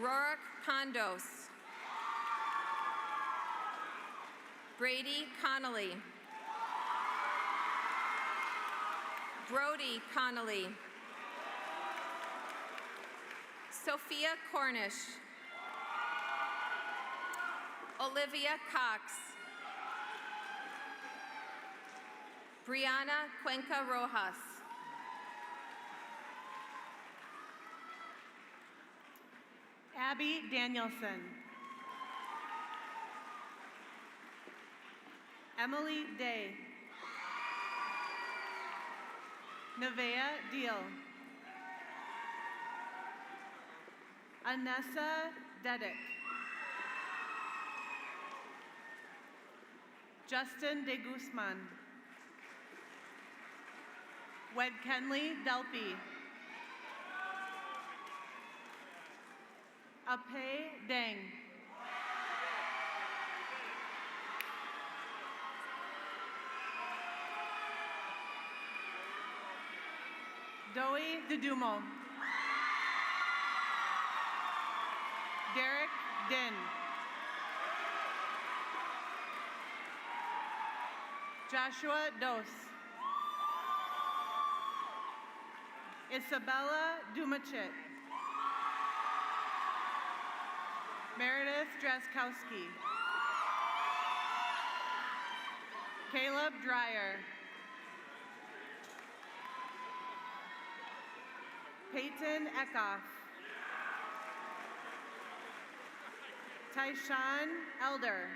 Ror Condos. Brady Connolly. Brody Connolly. Sophia Cornish. Olivia Cox. Brianna Cuenca Rojas. Abby Danielson. Emily Day. Nevaeh Deal. Anessa Dedick. Justin De Guzman. Wedkenley Delpy. Apei Deng. Doi Dudumo. Derek Din. Joshua Dos. Isabella Dumachit. Meredith Draskowski. Caleb Dreyer. Peyton Eckhoff. Tyshawn Elder.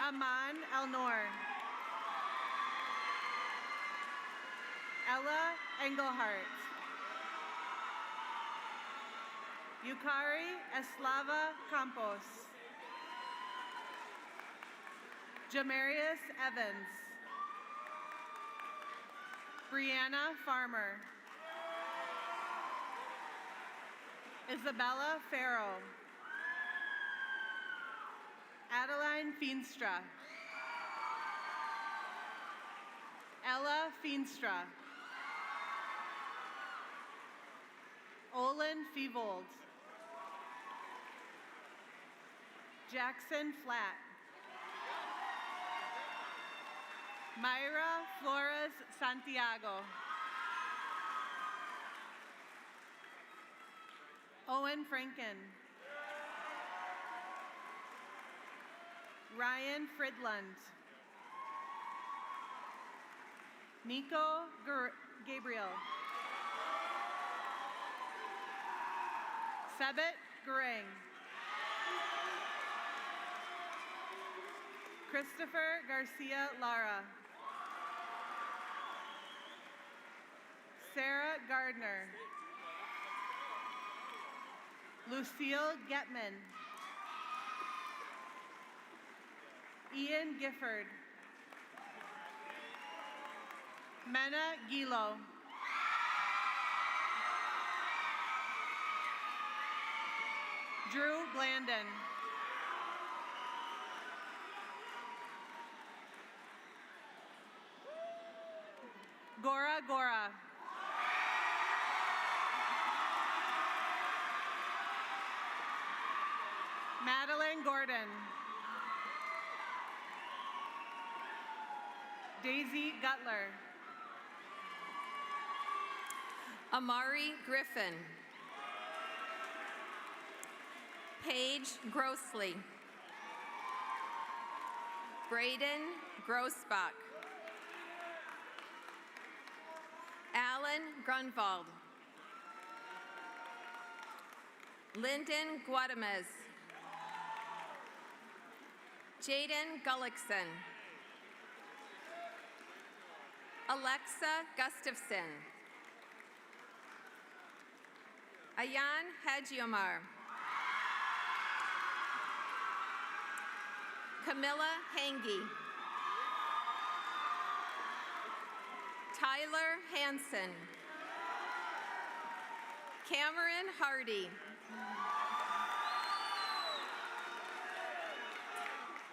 Aman Elnor. Ella Engelhart. Yukari Eslava Campos. Jamarius Evans. Brianna Farmer. Isabella Farrow. Adeline Feenstra. Ella Feenstra. Olin Feevold. Jackson Flatt. Myra Flores Santiago. Owen Franken. Ryan Fridland. Nico Gabriel. Sebet Garang. Christopher Garcia Lara. Sarah Gardner. Lucille Getman. Ian Gifford. Mena Gilo. Drew Blandon. Gora Gora. Madeline Gordon. Daisy Gutler. Amari Griffin. Paige Grossley. Braden Grossbach. Alan Grunwald. Lyndon Guadamez. Jaden Gullickson. Alexa Gustafson. Ayan Hajiomar. Camilla Hangy. Tyler Hansen. Cameron Hardy.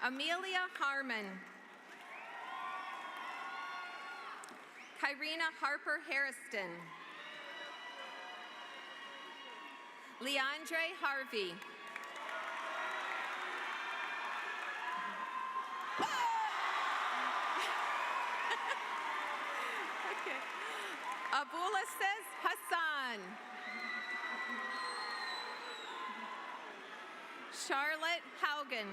Amelia Harmon. Kyrena Harper Harriston. Leandre Harvey. Okay. Abulases Hassan. Charlotte Haugen.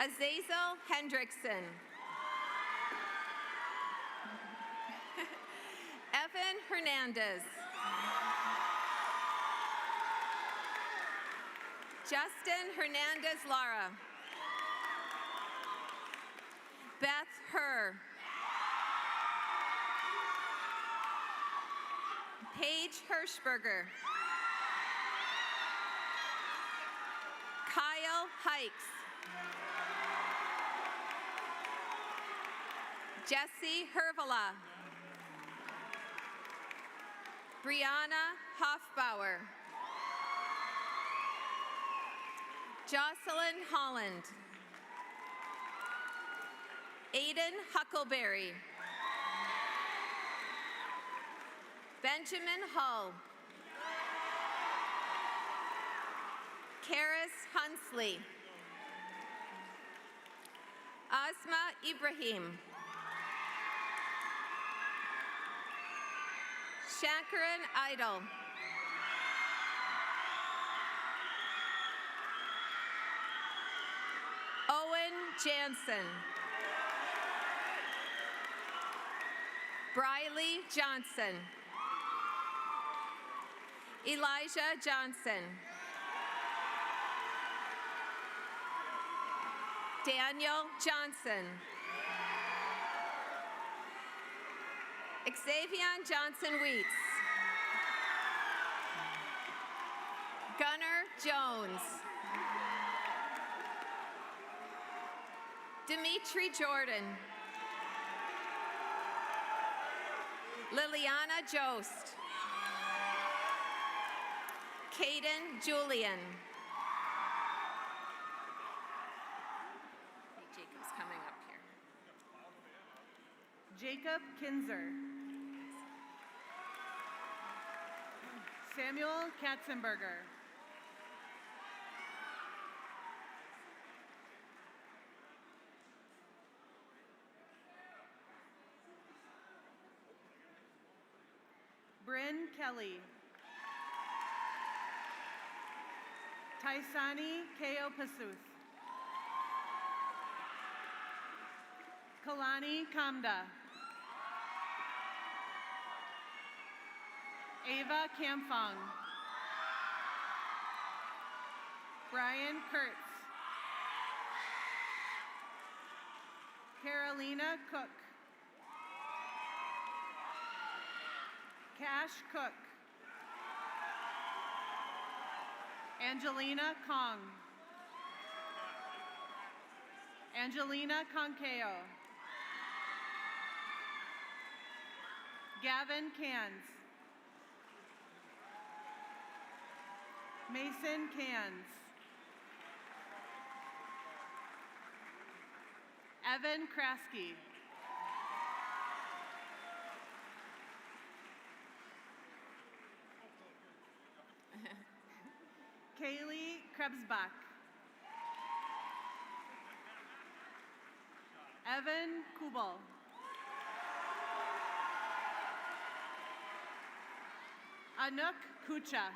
Azazel Hendrickson. Evan Hernandez. Justin Hernandez Lara. Beth Herr. Paige Hirschberger. Kyle Hikes. Jesse Hervala. Brianna Hoffbauer. Jocelyn Holland. Aiden Huckleberry. Benjamin Hull. Karis Hunsley. Asma Ibrahim. Shakaran Idol. Owen Jansen. Briley Johnson. Elijah Johnson. Daniel Johnson. Xavier Johnson Wheats. Gunnar Jones. Dimitri Jordan. Liliana Jost. Caden Julian. Jacob's coming up here. Jacob Kinzer. Samuel Katzenberger. Bryn Kelly. Taisani Keo Pasuth. Kalani Kamda. Ava Kamfong. Brian Kurtz. Carolina Cook. Cash Cook. Angelina Kong. Angelina Conkeo. Gavin Cans. Mason Cans. Evan Kraske. Kaylee Krebsbach. Evan Kubal. Anuk Kucha.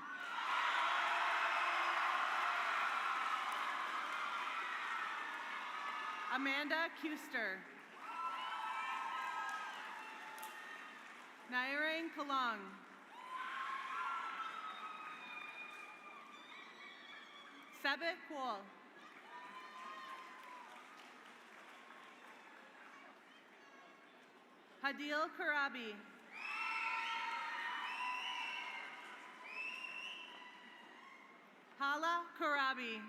Amanda Kuster. Nairang Kalong. Rabbit Cool. Hadil Karabi. Hala Karabi.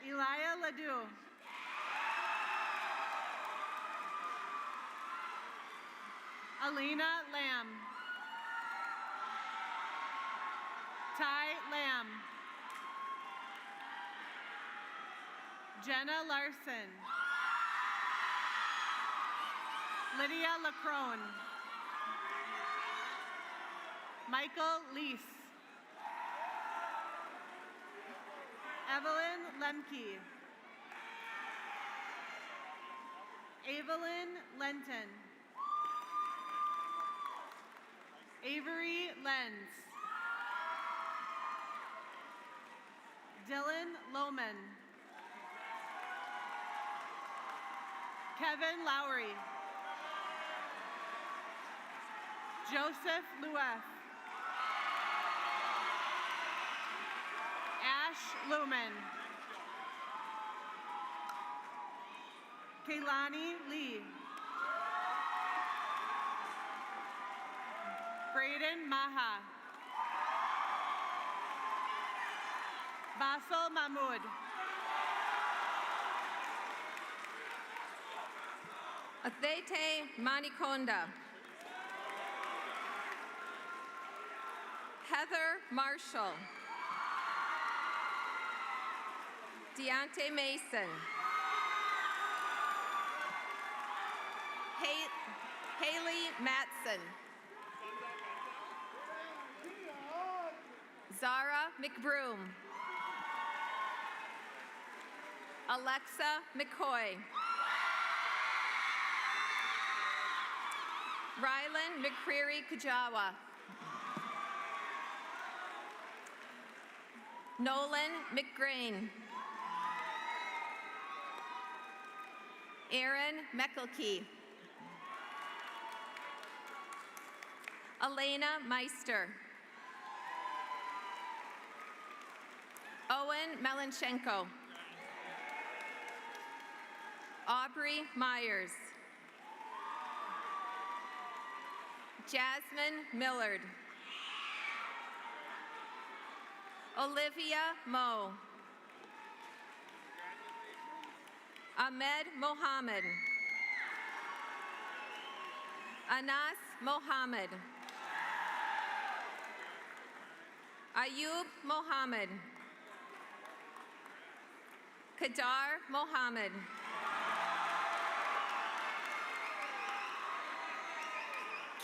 Elia Ledoux. Alina Lamb. Ty Lamb. Jenna Larson. Lydia Lacrone. Michael Leese. Evelyn Lemke. Evelyn Lenton. Avery Lenz. Dylan Lohman. Kevin Lowry. Joseph Luef. Ash Lumen. Kaylani Lee. Braden Maha. Basel Mahmoud. Athete Manikonda. Heather Marshall. Deontay Mason. Haley Matson. Zara McBroom. Alexa McCoy. Rylan McCreary Kajawa. Nolan McGrain. Aaron Meckelkey. Elena Meister. Owen Melanchenko. Aubrey Myers. Jasmine Millard. Olivia Moe. Ahmed Mohammed. Anas Mohammed. Ayub Mohammed. Kadar Mohammed.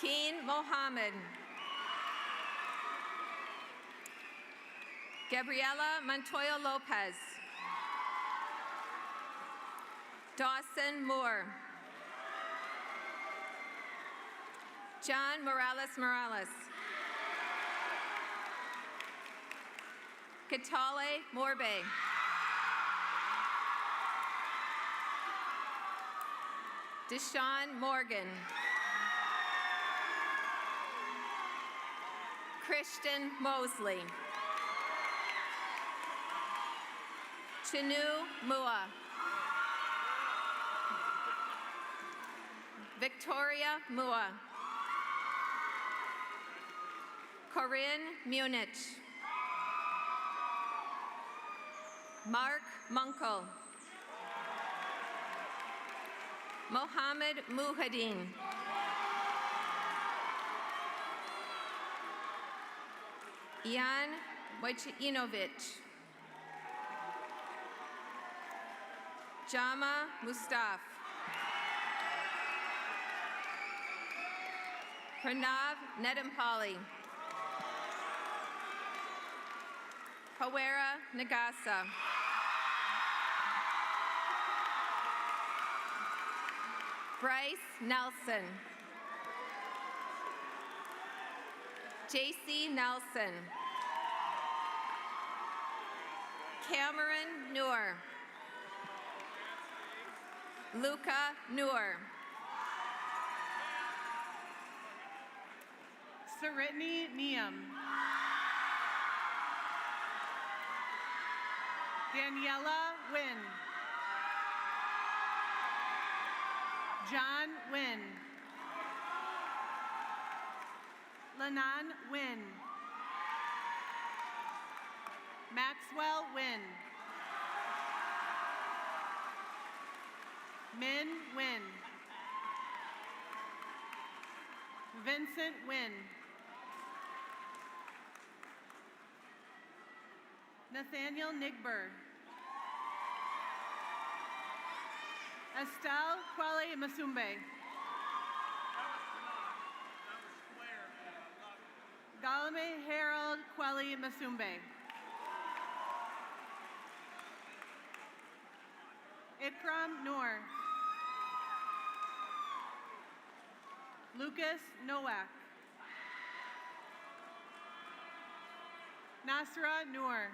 Keen Mohammed. Gabriela Montoya Lopez. Dawson Moore. John Morales. Katale Morbe. Deshaun Morgan. Christian Mosley. Chinu Mua. Victoria Mua. Corinne Munich. Mark Munkel. Mohammed Muhadin. Ian Wojcinovich. Jama Mustaf. Pranav Nedampali. Hera Nagasa. Bryce Nelson. JC Nelson. Cameron Noor. Luca Noor. Saritni Niam. Daniela Wynn. John Wynn. Lanan Wynn. Maxwell Wynn. Min Wynn. Vincent Wynn. Nathaniel Nigber. Estelle Kwale Masumbe. Galame Harold Kwale Masumbe. Ikram Noor. Lucas Nowak. Nasra Noor.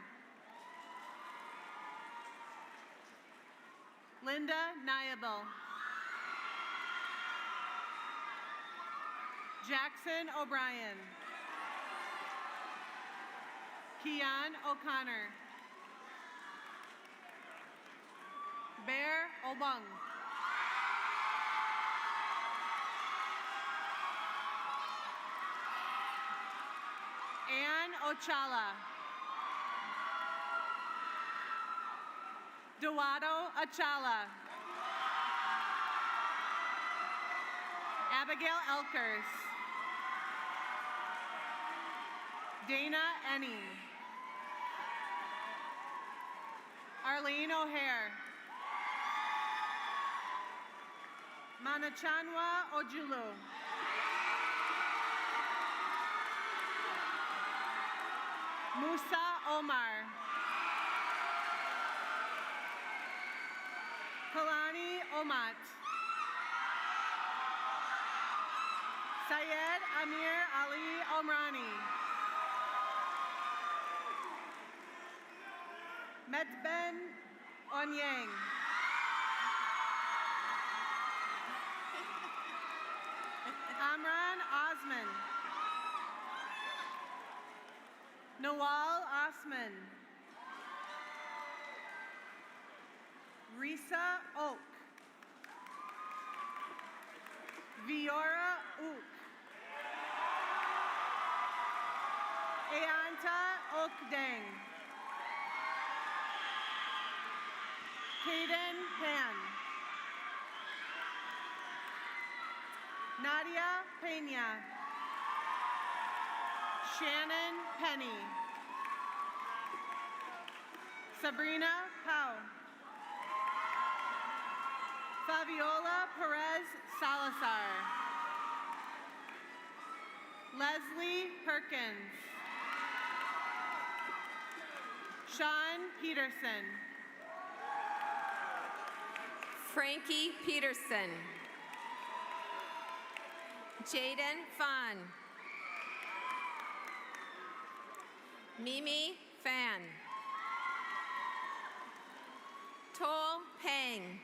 Linda Niable. Jackson O'Brien. Kian O'Connor. Bear Obung. Ann Ochala. Dewado Achala. Abigail Elkers. Dana Enning. Arlene O'Hare. Manachanwa Ojulu. Musa Omar. Kalani Omat. Syed Amir Ali Omrani. Metben Onyang. Amran Osman. Nawal Osman. Risa Oak. Viora Ook. Ayanta Okdeng. Kaden Pan. Nadia Pena. Shannon Penny. Sabrina Pau. Fabiola Perez Salazar. Leslie Perkins. Sean Peterson. Frankie Peterson. Jaden Fan. Mimi Fan. Tol Pang.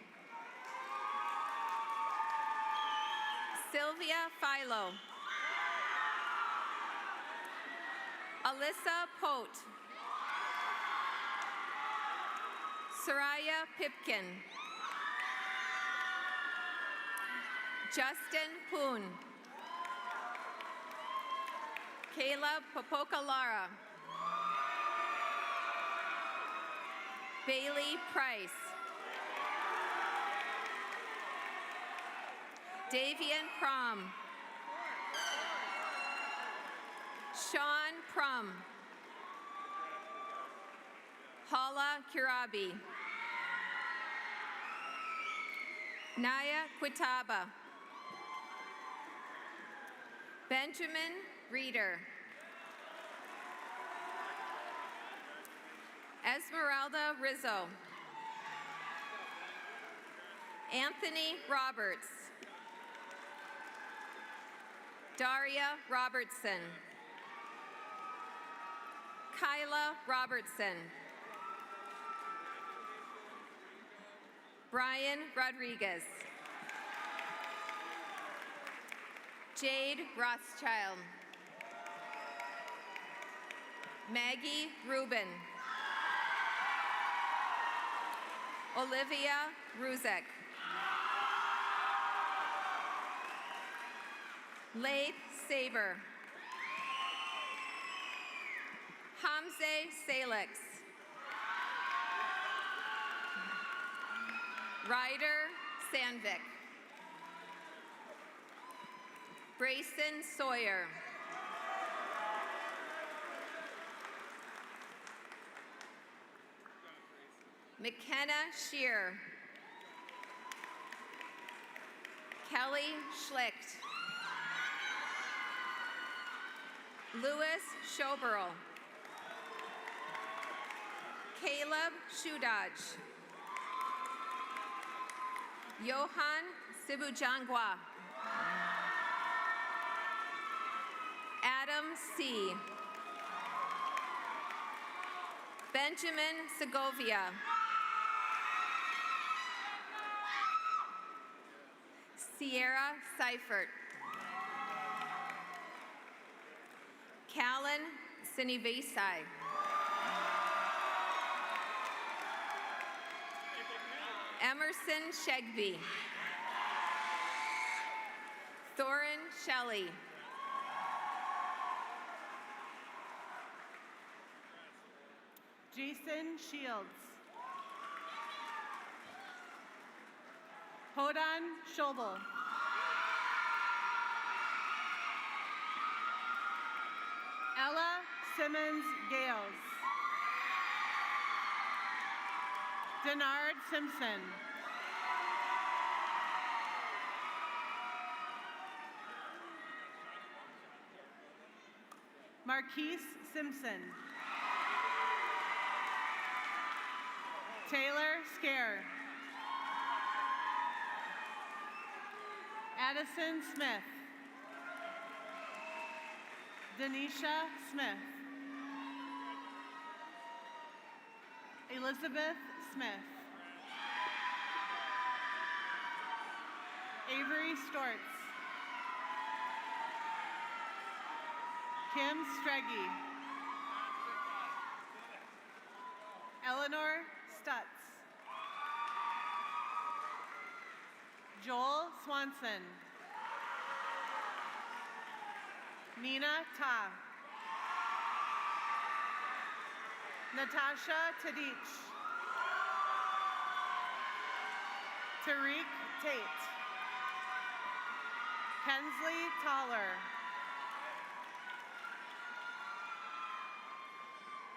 Sylvia Philo. Alyssa Pote. Soraya Pipkin. Justin Poon. Caleb Popocalara. Bailey Price. Davian Prom. Sean Prum. Hala Kirabi. Naya Quitaba. Benjamin Reeder. Esmeralda Rizzo. Anthony Roberts. Daria Robertson. Kyla Robertson. Brian Rodriguez. Jade Rothschild. Maggie Rubin. Olivia Ruzek. Laith Saber. Hamze Salix. Ryder Sandvik. Brayson Sawyer. McKenna Shear. Kelly Schlicht. Louis Schoberl. Caleb Shudaj. Johan Sibujangwa. Adam C. Benjamin Segovia. Sierra Seifert. Callan Sinivesai. Emerson Shegby. Thorin Shelley. Jason Shields. Hodan Schobel. Ella Simmons Gales. Denard Simpson. Marquise Simpson. Taylor Scare. Addison Smith. Denisha Smith. Elizabeth Smith. Avery Stortz. Kim Streggy. Eleanor Stutz. Joel Swanson. Nina Ta. Natasha Tadich. Tariq Tate. Hensley Toller.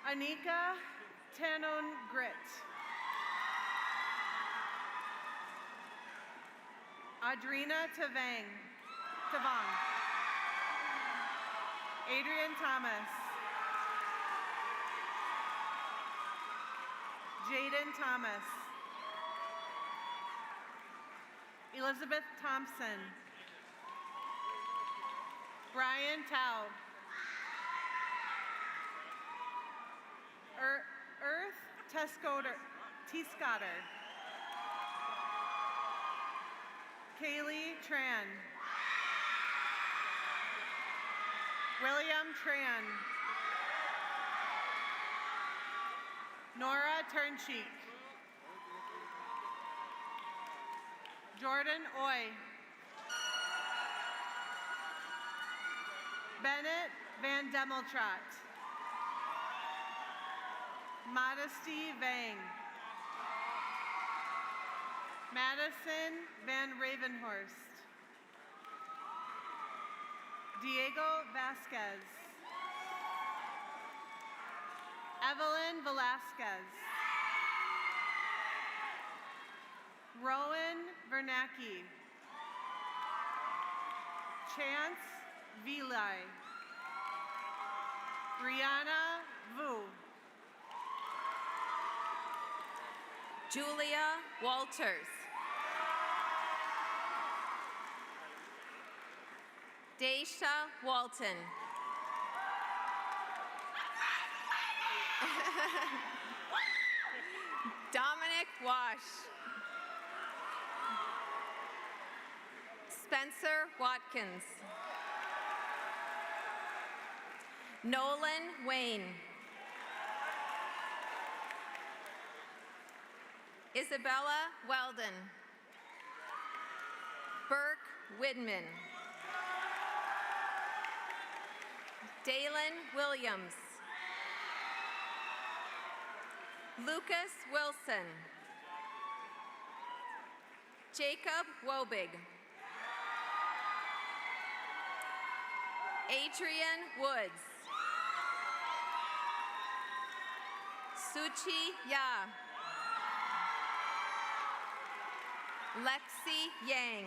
Anika Tanon Grit. Audrina Tavang. Adrian Thomas. Jaden Thomas. Elizabeth Thompson. Brian Tao. Earth Teescotter. Kaylee Tran. William Tran. Nora Turncheek. Jordan Oy. Bennett Van Demeltrot. Modesty Vang. Madison Van Ravenhorst. Diego Vasquez. Evelyn Velasquez. Rowan Vernacki. Chance Vilay. Brianna Vu. Julia Walters. Daisha Walton. Dominic Wash. Spencer Watkins. Nolan Wayne. Isabella Weldon. Burke Widman. Dalen Williams. Lucas Wilson. Jacob Wobig. Adrian Woods. Suchi Ya. Lexi Yang.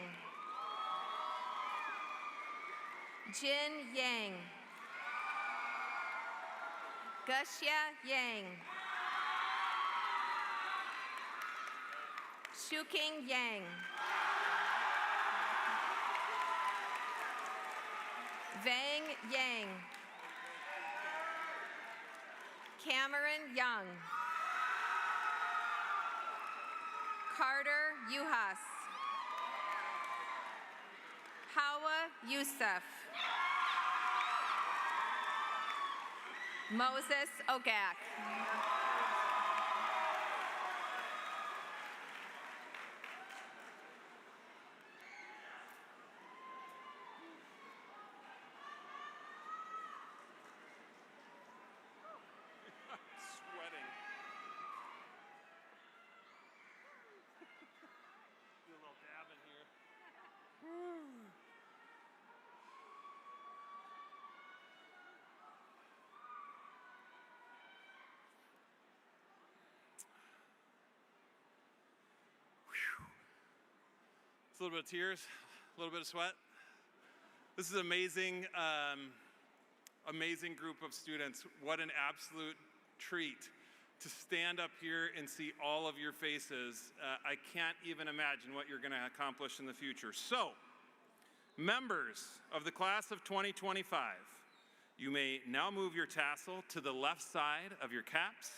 Jin Yang. Gushya Yang. Shuking Yang. Vang Yang. Cameron Young. Carter Yuhas. Hawa Youssef. Moses Ogak. Sweating. Do a little dab in here. It's a little bit of tears, a little bit of sweat. This is amazing, amazing group of students. What an absolute treat to stand up here and see all of your faces. I can't even imagine what you're going to accomplish in the future. So, members of the class of 2025, you may now move your tassel to the left side of your caps.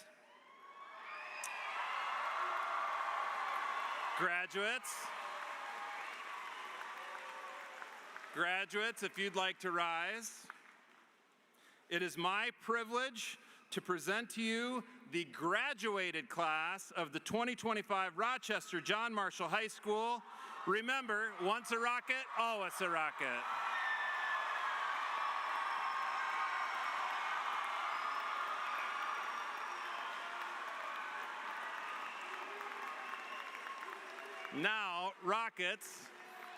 Graduates, if you'd like to rise. It is my privilege to present to you the graduated class of the 2025 Rochester John Marshall High School. Remember, once a rocket, always a rocket. Now, Rockets,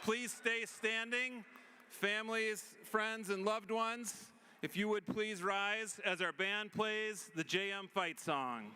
please stay standing. Families, friends, and loved ones, if you would please rise as our band plays the JM Fight Song.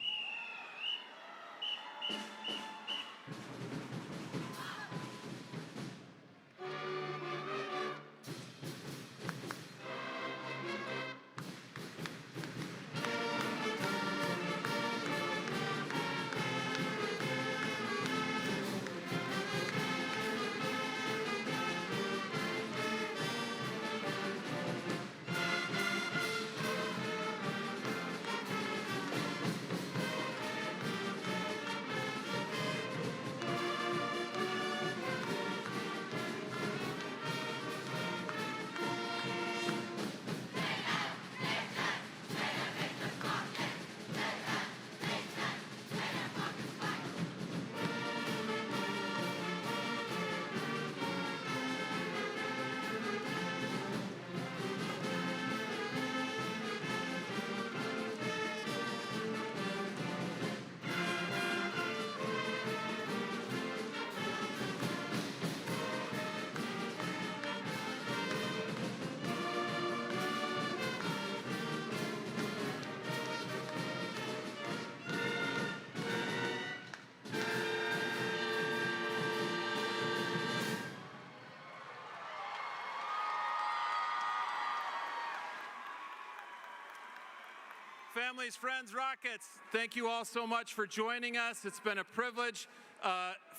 Families, friends, Rockets, thank you all so much for joining us. It's been a privilege.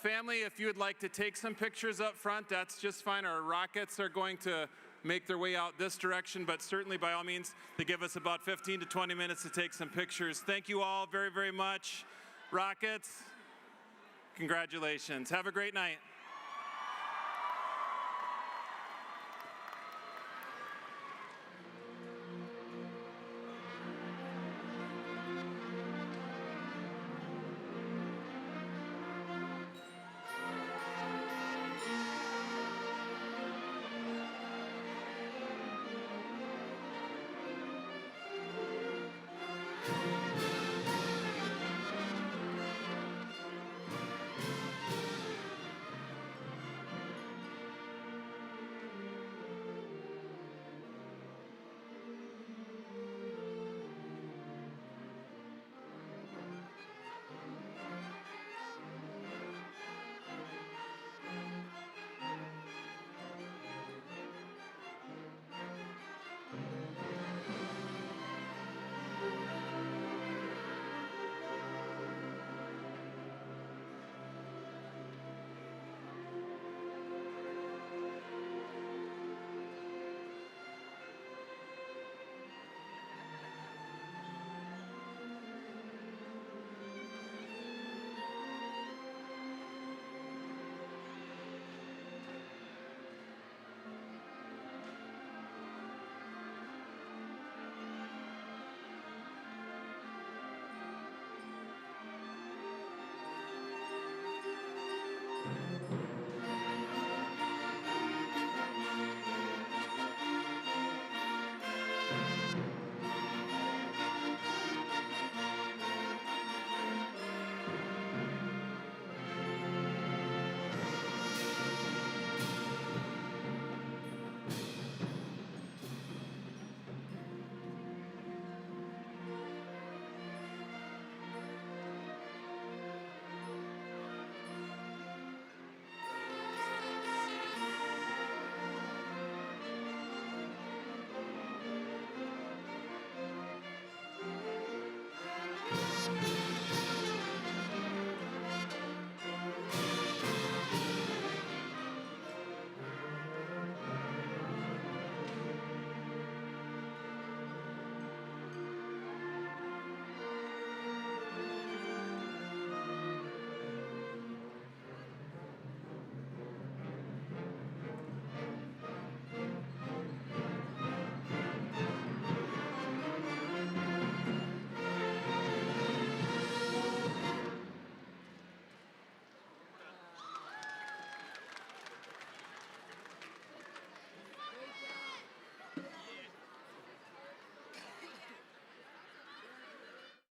Family, if you would like to take some pictures up front, that's just fine. Our Rockets are going to make their way out this direction, but certainly by all means, they give us about 15 to 20 minutes to take some pictures. Thank you all very, very much. Rockets, congratulations. Have a great night. Hera